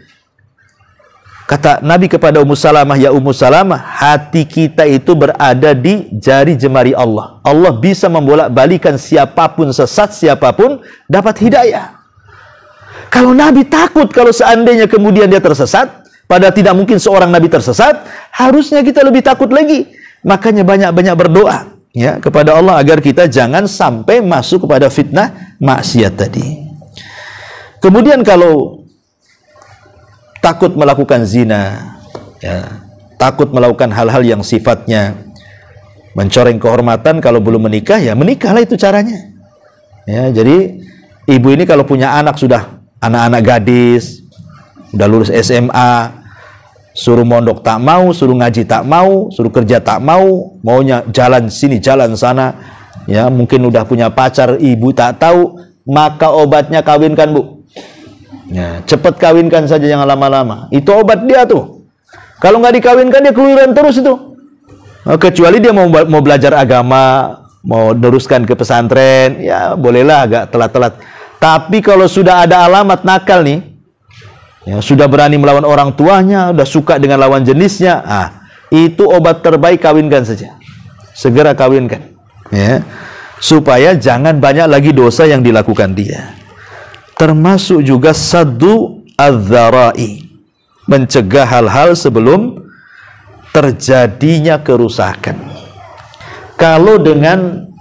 Kata Nabi kepada Ummu Salamah, ya Ummu Salamah, hati kita itu berada di jari jemari Allah. Allah bisa membolak-balikan siapapun sesat, siapapun dapat hidayah. Kalau Nabi takut kalau seandainya kemudian dia tersesat, padahal tidak mungkin seorang Nabi tersesat, harusnya kita lebih takut lagi. Makanya banyak-banyak berdoa ya kepada Allah agar kita jangan sampai masuk kepada fitnah maksiat tadi. Kemudian kalau takut melakukan zina, ya, takut melakukan hal-hal yang sifatnya mencoreng kehormatan, kalau belum menikah, ya menikahlah, itu caranya. Ya, jadi ibu ini kalau punya anak, sudah anak-anak gadis, udah lulus SMA, suruh mondok tak mau, suruh ngaji tak mau, suruh kerja tak mau, maunya jalan sini, jalan sana, ya mungkin udah punya pacar, ibu tak tahu, maka obatnya kawinkan, Bu. Ya, cepat kawinkan saja, jangan lama-lama. Itu obat dia tuh. Kalau nggak dikawinkan, dia keluyuran terus itu. Kecuali dia mau belajar agama, mau teruskan ke pesantren, ya bolehlah agak telat-telat. Tapi kalau sudah ada alamat nakal nih, ya, sudah berani melawan orang tuanya, udah suka dengan lawan jenisnya, itu obat terbaik, kawinkan saja. Segera kawinkan, ya, supaya jangan banyak lagi dosa yang dilakukan dia. Termasuk juga saddu adz-dzara'i, mencegah hal-hal sebelum terjadinya kerusakan. Kalau dengan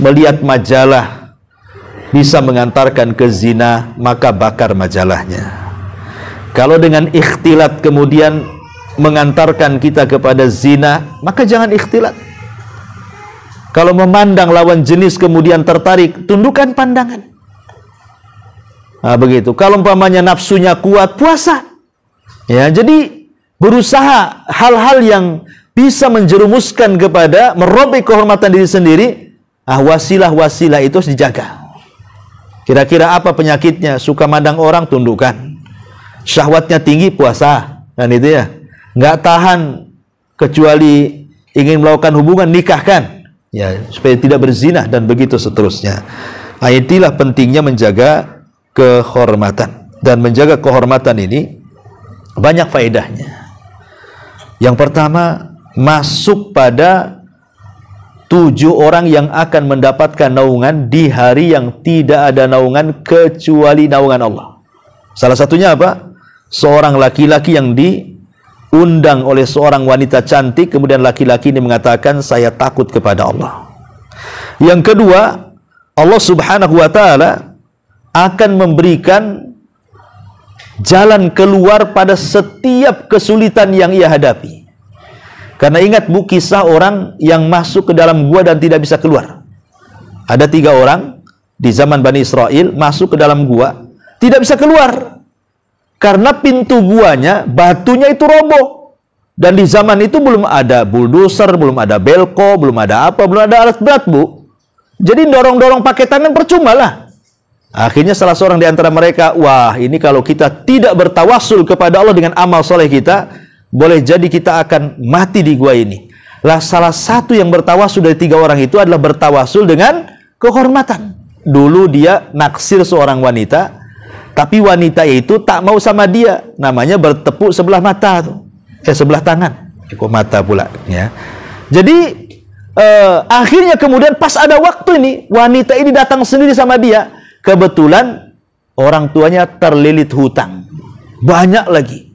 melihat majalah bisa mengantarkan ke zina, maka bakar majalahnya. Kalau dengan ikhtilat kemudian mengantarkan kita kepada zina, maka jangan ikhtilat. Kalau memandang lawan jenis kemudian tertarik, tundukkan pandangan. Nah, begitu. Kalau umpamanya nafsunya kuat, puasa. Ya, jadi berusaha hal-hal yang bisa menjerumuskan kepada merobek kehormatan diri sendiri. Wasilah-wasilah itu harus dijaga. Kira-kira apa penyakitnya? Suka mandang orang, tundukkan. Syahwatnya tinggi, puasa. Dan itu ya, nggak tahan kecuali ingin melakukan hubungan, nikahkan. Ya, supaya tidak berzina dan begitu seterusnya. Itulah pentingnya menjaga kehormatan. Dan menjaga kehormatan ini banyak faedahnya. Yang pertama, masuk pada 7 orang yang akan mendapatkan naungan di hari yang tidak ada naungan kecuali naungan Allah. Salah satunya apa? Seorang laki-laki yang diundang oleh seorang wanita cantik, kemudian laki-laki ini mengatakan, saya takut kepada Allah. Yang kedua, Allah Subhanahu wa ta'ala akan memberikan jalan keluar pada setiap kesulitan yang ia hadapi. Karena ingat, Bu, kisah orang yang masuk ke dalam gua dan tidak bisa keluar. Ada 3 orang di zaman Bani Israel masuk ke dalam gua, tidak bisa keluar. Karena pintu guanya, batunya itu roboh. Dan di zaman itu belum ada bulldozer, belum ada belko, belum ada apa, belum ada alat berat, Bu. Jadi dorong-dorong pakai tangan percuma lah. Akhirnya salah seorang di antara mereka, wah, ini kalau kita tidak bertawasul kepada Allah dengan amal soleh kita, boleh jadi kita akan mati di gua ini. Lah, salah satu yang bertawasul dari 3 orang itu adalah bertawasul dengan kehormatan. Dulu dia naksir seorang wanita, Tapi wanita itu tak mau sama dia, namanya bertepuk sebelah mata tuh. Sebelah tangan. Kok mata pula ya. Jadi akhirnya kemudian pas ada waktu ini, wanita ini datang sendiri sama dia. Kebetulan orang tuanya terlilit hutang. Banyak lagi.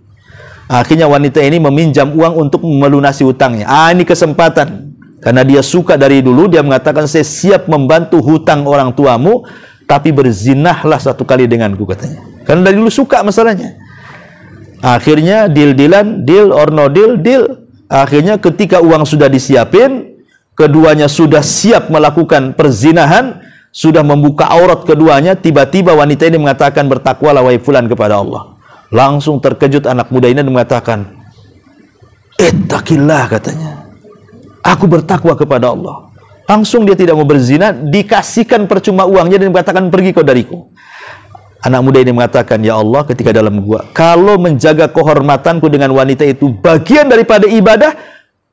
Akhirnya wanita ini meminjam uang untuk melunasi hutangnya. Ini kesempatan. Karena dia suka dari dulu, dia mengatakan, saya siap membantu hutang orang tuamu, tapi berzinahlah satu kali denganku, katanya. Karena dari dulu suka masalahnya. Akhirnya deal-dealan, deal or no deal, deal. Akhirnya ketika uang sudah disiapin, keduanya sudah siap melakukan perzinahan, sudah membuka aurat keduanya, tiba-tiba wanita ini mengatakan, bertakwalah wahai fulan kepada Allah. Langsung terkejut anak muda ini dan mengatakan, ittaqillah, katanya. Aku bertakwa kepada Allah. Langsung dia tidak mau berzina, dikasihkan percuma uangnya dan mengatakan, pergi kau dariku. Anak muda ini mengatakan, ya Allah, ketika dalam gua, kalau menjaga kehormatanku dengan wanita itu bagian daripada ibadah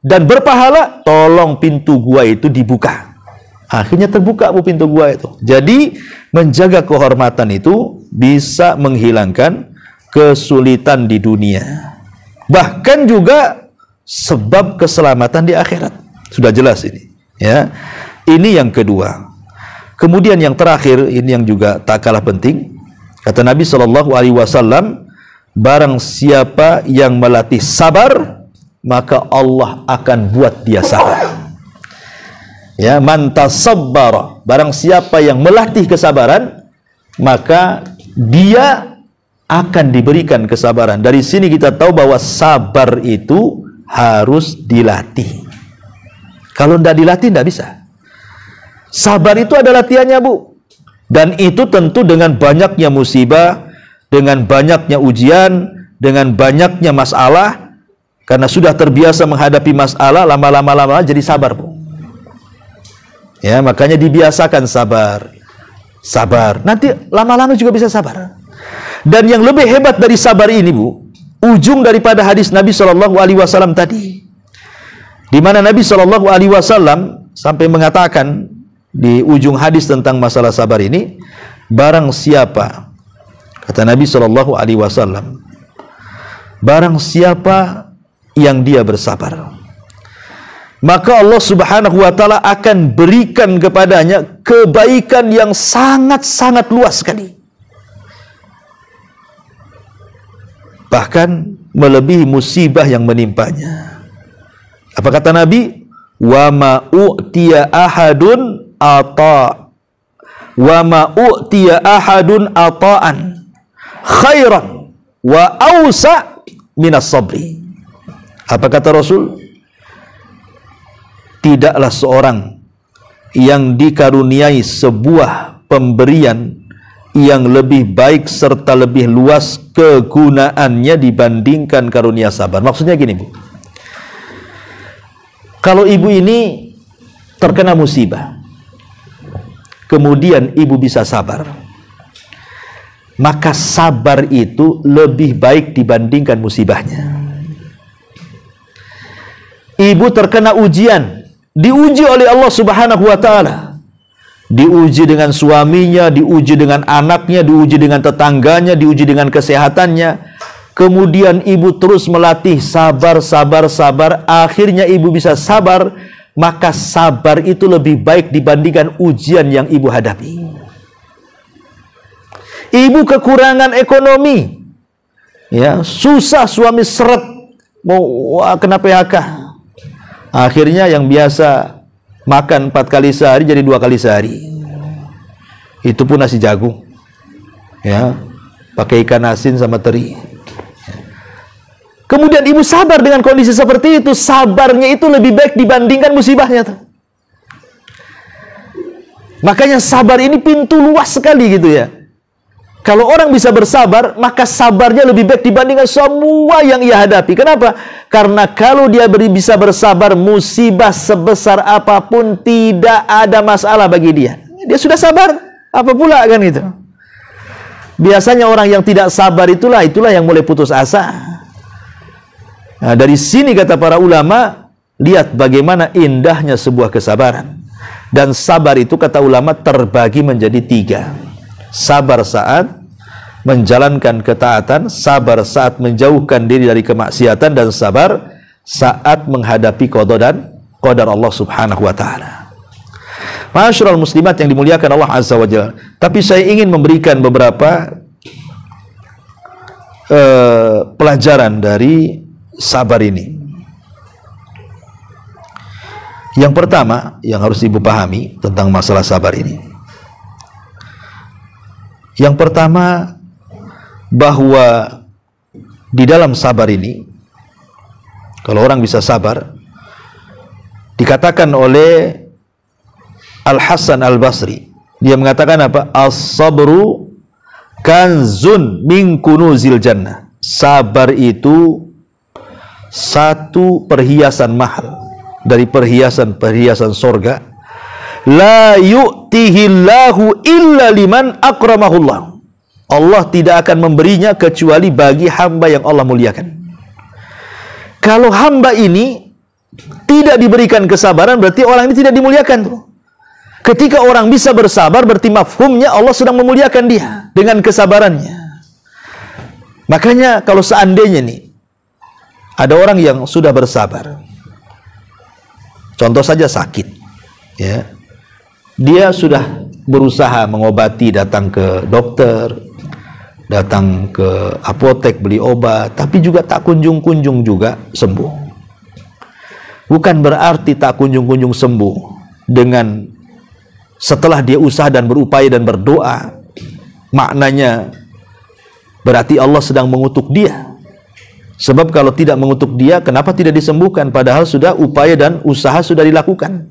dan berpahala, tolong pintu gua itu dibuka. Akhirnya terbuka pintu gua itu. Jadi menjaga kehormatan itu bisa menghilangkan kesulitan di dunia, bahkan juga sebab keselamatan di akhirat. Sudah jelas ini ya. Ini yang kedua. Kemudian yang terakhir, ini yang juga tak kalah penting, kata Nabi SAW, barang siapa yang melatih sabar, maka Allah akan buat dia sabar. Ya, man tasabbara, barang siapa yang melatih kesabaran, maka dia akan diberikan kesabaran. Dari sini kita tahu bahwa sabar itu harus dilatih. Kalau tidak dilatih, tidak bisa. Sabar itu ada latihannya, Bu. Dan itu tentu dengan banyaknya musibah, dengan banyaknya ujian, dengan banyaknya masalah. Karena sudah terbiasa menghadapi masalah, lama-lama jadi sabar, Bu. Ya, makanya dibiasakan sabar. Sabar. Nanti lama-lama juga bisa sabar. Dan yang lebih hebat dari sabar ini, Bu, ujung daripada hadis Nabi SAW tadi, di mana Nabi SAW sampai mengatakan di ujung hadis tentang masalah sabar ini, barang siapa, kata Nabi SAW, barang siapa yang dia bersabar, maka Allah Subhanahu wa Ta'ala akan berikan kepadanya kebaikan yang sangat-sangat luas sekali. Bahkan melebihi musibah yang menimpanya. Apa kata Nabi? Wa ma u'tiya ahadun ata'an khairan wa awsa minas sabri. Apa kata Rasul? Tidaklah seorang yang dikaruniai sebuah pemberian yang lebih baik serta lebih luas kegunaannya dibandingkan karunia sabar. Maksudnya gini, Bu. Kalau ibu ini terkena musibah, kemudian ibu bisa sabar, maka sabar itu lebih baik dibandingkan musibahnya. Ibu terkena ujian, diuji oleh Allah Subhanahu wa Ta'ala. Diuji dengan suaminya, diuji dengan anaknya, diuji dengan tetangganya, diuji dengan kesehatannya. Kemudian ibu terus melatih sabar, akhirnya ibu bisa sabar, maka sabar itu lebih baik dibandingkan ujian yang ibu hadapi. Ibu kekurangan ekonomi, ya, susah, suami seret, mau kena PHK. Akhirnya yang biasa makan 4 kali sehari jadi 2 kali sehari. Itu pun nasi jagung, ya, pakai ikan asin sama teri. Kemudian ibu sabar dengan kondisi seperti itu. Sabarnya itu lebih baik dibandingkan musibahnya tuh. Makanya sabar ini pintu luas sekali gitu ya. Kalau orang bisa bersabar, maka sabarnya lebih baik dibandingkan semua yang ia hadapi. Kenapa? Karena kalau dia bisa bersabar, musibah sebesar apapun tidak ada masalah bagi dia. Dia sudah sabar, apa pula kan itu. Biasanya orang yang tidak sabar itulah yang mulai putus asa. Nah, dari sini kata para ulama, lihat bagaimana indahnya sebuah kesabaran. Dan sabar itu kata ulama terbagi menjadi 3. Sabar saat menjalankan ketaatan, sabar saat menjauhkan diri dari kemaksiatan, dan sabar saat menghadapi qada dan qadar Allah Subhanahu wa taala. Ma'asyiral muslimat yang dimuliakan Allah Azza wa Jalla. Tapi saya ingin memberikan beberapa pelajaran dari sabar ini. Yang pertama yang harus ibu pahami tentang masalah sabar ini. Yang pertama, bahwa di dalam sabar ini, kalau orang bisa sabar, dikatakan oleh Al-Hasan Al-Basri, dia mengatakan apa? As-sabru kanzun min kunuzil jannah. Sabar itu satu perhiasan mahal dari perhiasan-perhiasan sorga. La yu'tihillahu illa liman akramahullah. Allah tidak akan memberinya kecuali bagi hamba yang Allah muliakan. Kalau hamba ini tidak diberikan kesabaran, berarti orang ini tidak dimuliakan tuh. Ketika orang bisa bersabar, berarti mafhumnya Allah sedang memuliakan dia dengan kesabarannya. Makanya kalau seandainya nih ada orang yang sudah bersabar, contoh saja sakit, ya, dia sudah berusaha mengobati, datang ke dokter, datang ke apotek beli obat, tapi juga tak kunjung-kunjung juga sembuh. Bukan berarti tak kunjung-kunjung sembuh dengan setelah dia usaha dan berupaya dan berdoa, maknanya berarti Allah sedang mengutuk dia. Sebab kalau tidak mengutuk dia, kenapa tidak disembuhkan? Padahal sudah upaya dan usaha sudah dilakukan.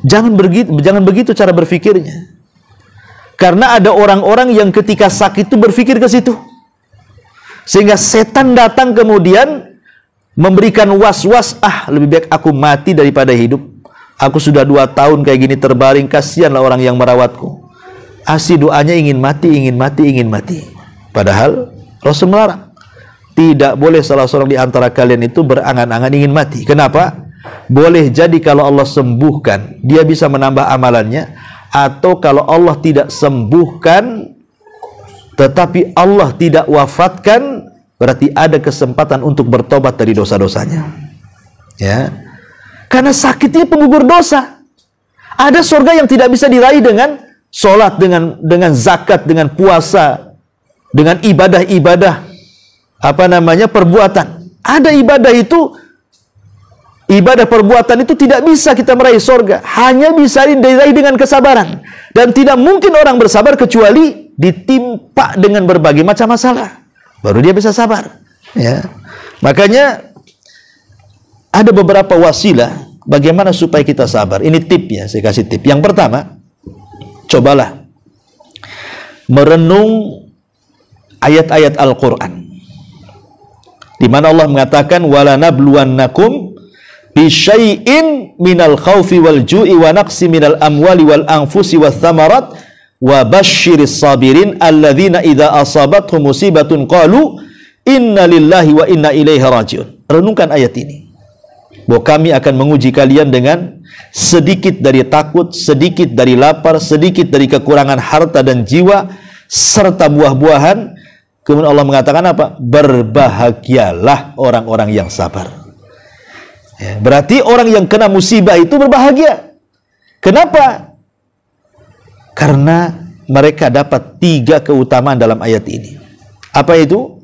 Jangan begitu cara berfikirnya. Karena ada orang-orang yang ketika sakit itu berfikir ke situ, sehingga setan datang kemudian memberikan was-was, lebih baik aku mati daripada hidup. Aku sudah 2 tahun kayak gini terbaring, kasihanlah orang yang merawatku. Asih doanya ingin mati, ingin mati, ingin mati. Padahal Rasul melarang. Tidak boleh salah seorang di antara kalian itu berangan-angan ingin mati. Kenapa? Boleh jadi kalau Allah sembuhkan, dia bisa menambah amalannya. Atau kalau Allah tidak sembuhkan, tetapi Allah tidak wafatkan, berarti ada kesempatan untuk bertobat dari dosa-dosanya. Ya, karena sakitnya penggugur dosa. Ada surga yang tidak bisa diraih dengan sholat, dengan zakat, dengan puasa, dengan ibadah-ibadah perbuatan. Ada ibadah itu, ibadah perbuatan itu tidak bisa kita meraih surga, hanya bisa diraih dengan kesabaran. Dan tidak mungkin orang bersabar kecuali ditimpa dengan berbagai macam masalah, baru dia bisa sabar. Ya, makanya ada beberapa wasilah bagaimana supaya kita sabar. Ini tipnya, saya kasih tip. Yang pertama, cobalah merenung ayat-ayat Al-Quran, di mana Allah mengatakan wala nabluwannakum bisyai'in minal khawfi wal ju'i wa naqsi minal amwali wal anfusi wath thamarat wa basyiris sabirin alladzina idza asabathum musibatun qalu inna lillahi wa inna ilaihi raji'un. Renungkan ayat ini, bahwa kami akan menguji kalian dengan sedikit dari takut, sedikit dari lapar, sedikit dari kekurangan harta dan jiwa serta buah-buahan. Kemudian Allah mengatakan apa? Berbahagialah orang-orang yang sabar. Ya, berarti orang yang kena musibah itu berbahagia. Kenapa? Karena mereka dapat 3 keutamaan dalam ayat ini. Apa itu?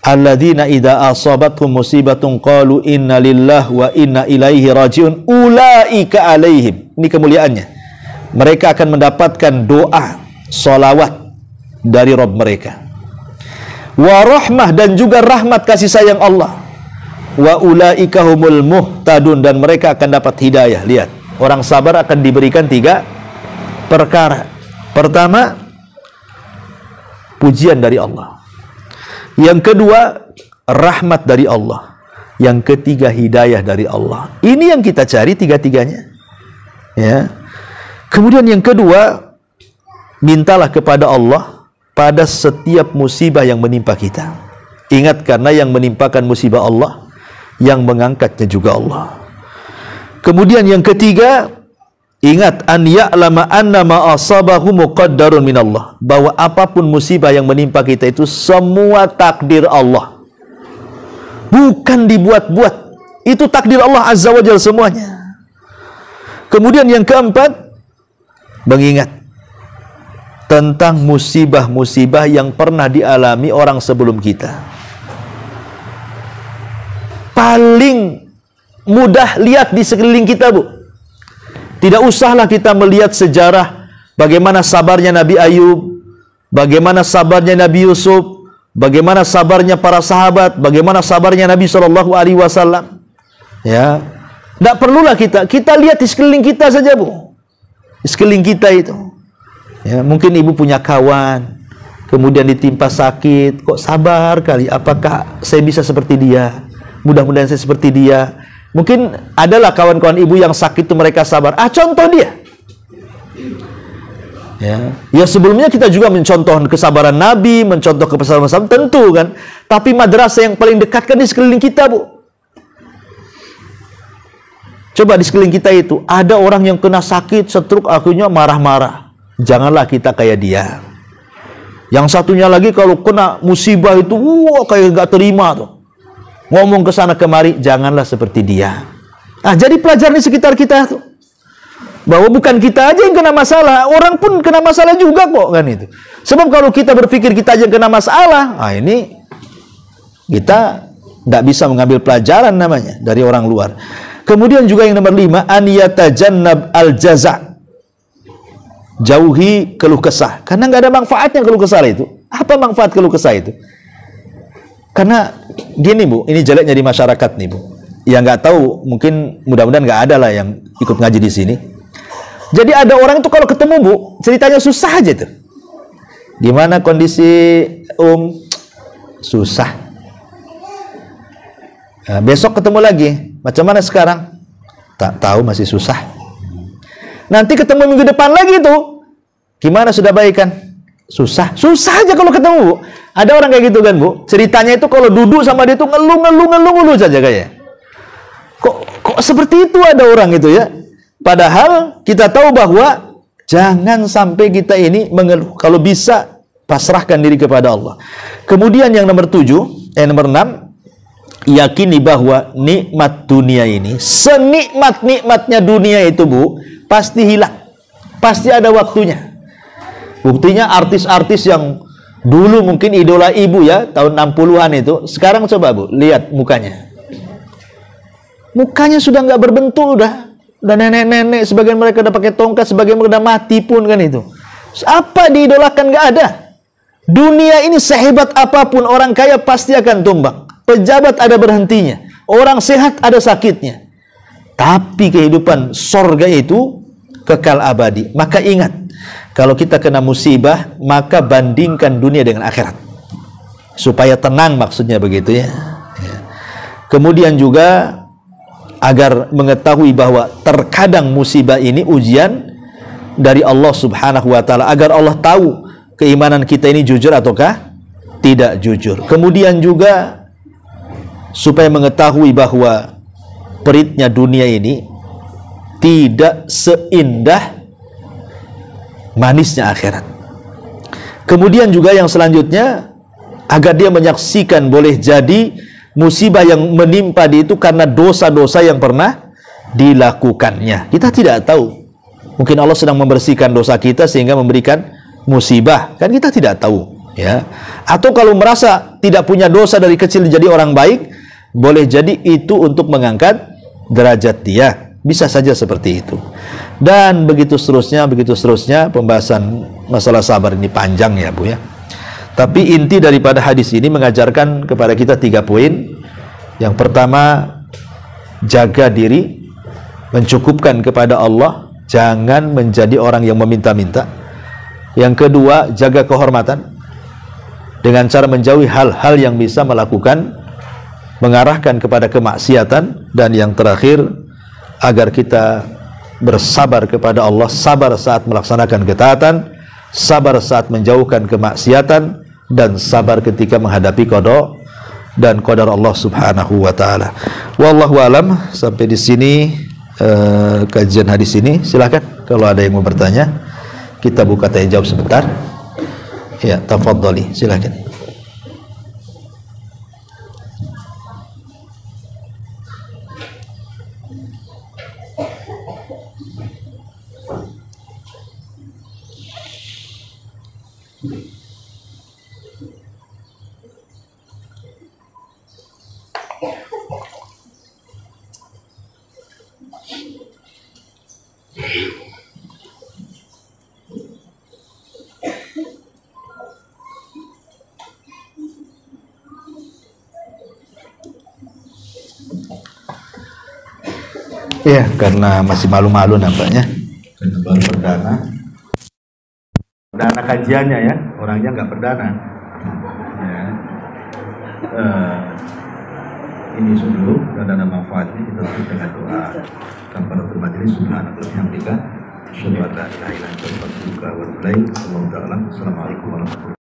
Alladzina idza asabathum musibatun qalu inna lillahi wa inna ilaihi rajiun ulaika alaihim. Ini kemuliaannya. Mereka akan mendapatkan doa, salawat dari Rabb mereka. Wa rahmah, dan juga rahmat kasih sayang Allah. Wa ulaika humul muhtadun, dan mereka akan dapat hidayah. Lihat, orang sabar akan diberikan 3 perkara. Pertama, pujian dari Allah. Yang kedua, rahmat dari Allah. Yang ketiga, hidayah dari Allah. Ini yang kita cari 3-tiganya. Ya. Kemudian yang kedua, mintalah kepada Allah pada setiap musibah yang menimpa kita. Ingat, karena yang menimpakan musibah Allah, yang mengangkatnya juga Allah. Kemudian yang ketiga, Ingat, an ya'lama anna ma asabahu muqaddarun minallah, bahwa apapun musibah yang menimpa kita itu semua takdir Allah, bukan dibuat-buat. Itu takdir Allah Azza wa Jalla semuanya. Kemudian yang keempat, mengingat tentang musibah-musibah yang pernah dialami orang sebelum kita. Paling mudah lihat di sekeliling kita, Bu. Tidak usahlah kita melihat sejarah bagaimana sabarnya Nabi Ayub, bagaimana sabarnya Nabi Yusuf, bagaimana sabarnya para sahabat, bagaimana sabarnya Nabi SAW. Ya, tidak perlulah kita lihat di sekeliling kita saja, Bu. Di sekeliling kita itu. Ya, mungkin ibu punya kawan, kemudian ditimpa sakit, kok sabar kali. Apakah saya bisa seperti dia? Mudah-mudahan saya seperti dia. Mungkin adalah kawan-kawan ibu yang sakit itu mereka sabar. Contoh dia. Ya, sebelumnya kita juga mencontoh kesabaran Nabi, mencontoh kesabaran sahabat, tentu kan. Tapi madrasah yang paling dekat kan di sekeliling kita, Bu. Coba di sekeliling kita itu ada orang yang kena sakit, stroke, akhirnya marah-marah. Janganlah kita kayak dia. Yang satunya lagi kalau kena musibah itu, kayak nggak terima tuh. Ngomong ke sana kemari, janganlah seperti dia. Jadi pelajaran di sekitar kita tuh, bahwa bukan kita aja yang kena masalah, orang pun kena masalah juga kok, kan itu. Sebab kalau kita berpikir kita aja yang kena masalah, ini kita tidak bisa mengambil pelajaran namanya dari orang luar. Kemudian juga yang nomor 5, an yatajannab al-jaza'. Jauhi keluh kesah, karena nggak ada manfaatnya keluh kesah itu. Apa manfaat keluh kesah itu? Karena gini, Bu, ini jeleknya di masyarakat nih, Bu. Yang nggak tahu, mungkin mudah-mudahan nggak ada lah yang ikut ngaji di sini. Jadi ada orang itu kalau ketemu, Bu, ceritanya susah aja tuh. Gimana kondisi susah. Besok ketemu lagi, macam mana sekarang? Tak tahu, masih susah. Nanti ketemu minggu depan lagi tuh, gimana sudah baikan? Susah aja kalau ketemu, Bu. Ada orang kayak gitu kan, Bu. Ceritanya itu kalau duduk sama dia tuh ngeluh saja kayak. Kok seperti itu ada orang itu ya. Padahal kita tahu bahwa jangan sampai kita ini mengeluh. Kalau bisa pasrahkan diri kepada Allah. Kemudian yang nomor 6, yakini bahwa nikmat dunia ini, senikmat-nikmatnya dunia itu, Bu, pasti hilang. Pasti ada waktunya. Buktinya artis-artis yang dulu mungkin idola ibu ya, tahun 60-an itu, sekarang coba, Bu, lihat mukanya. Mukanya sudah nggak berbentuk, udah nenek-nenek, sebagian mereka udah pakai tongkat, sebagian mereka udah mati pun kan itu. Apa diidolakan? Nggak ada. Dunia ini sehebat apapun, orang kaya pasti akan tumbang. Pejabat ada berhentinya, orang sehat ada sakitnya. Tapi kehidupan sorga itu kekal abadi. Maka ingat, kalau kita kena musibah, maka bandingkan dunia dengan akhirat. Supaya tenang, maksudnya begitu ya. Kemudian juga agar mengetahui bahwa terkadang musibah ini ujian dari Allah Subhanahu wa taala, agar Allah tahu keimanan kita ini jujur ataukah tidak jujur. Kemudian juga supaya mengetahui bahwa peritnya dunia ini tidak seindah manisnya akhirat. Kemudian juga yang selanjutnya, agar dia menyaksikan boleh jadi musibah yang menimpa dia itu karena dosa-dosa yang pernah dilakukannya. Kita tidak tahu. Mungkin Allah sedang membersihkan dosa kita sehingga memberikan musibah. Kan kita tidak tahu, ya. Atau kalau merasa tidak punya dosa dari kecil jadi orang baik, boleh jadi itu untuk mengangkat derajat dia. Bisa saja seperti itu. Dan begitu seterusnya, pembahasan masalah sabar ini panjang ya, Bu ya. Tapi inti daripada hadis ini mengajarkan kepada kita 3 poin. Yang pertama, jaga diri, mencukupkan kepada Allah, jangan menjadi orang yang meminta-minta. Yang kedua, jaga kehormatan dengan cara menjauhi hal-hal yang bisa mengarahkan kepada kemaksiatan. Dan yang terakhir, agar kita bersabar kepada Allah, sabar saat melaksanakan ketaatan, sabar saat menjauhkan kemaksiatan, dan sabar ketika menghadapi qada dan qadar Allah Subhanahu wa taala. Wallahu alam. Sampai di sini kajian hadis ini. Silakan kalau ada yang mau bertanya, kita buka tanya jawab sebentar. Ya, tafadhali, silakan. Ya, karena masih malu-malu nampaknya. Karena baru perdana kajiannya ya, orangnya nggak perdana. Ya. Ini dulu dan ada manfaatnya kita tutup dengan doa. Kafaratul majelis subhanallah yang tiga. Assalamualaikum warahmatullahi wabarakatuh.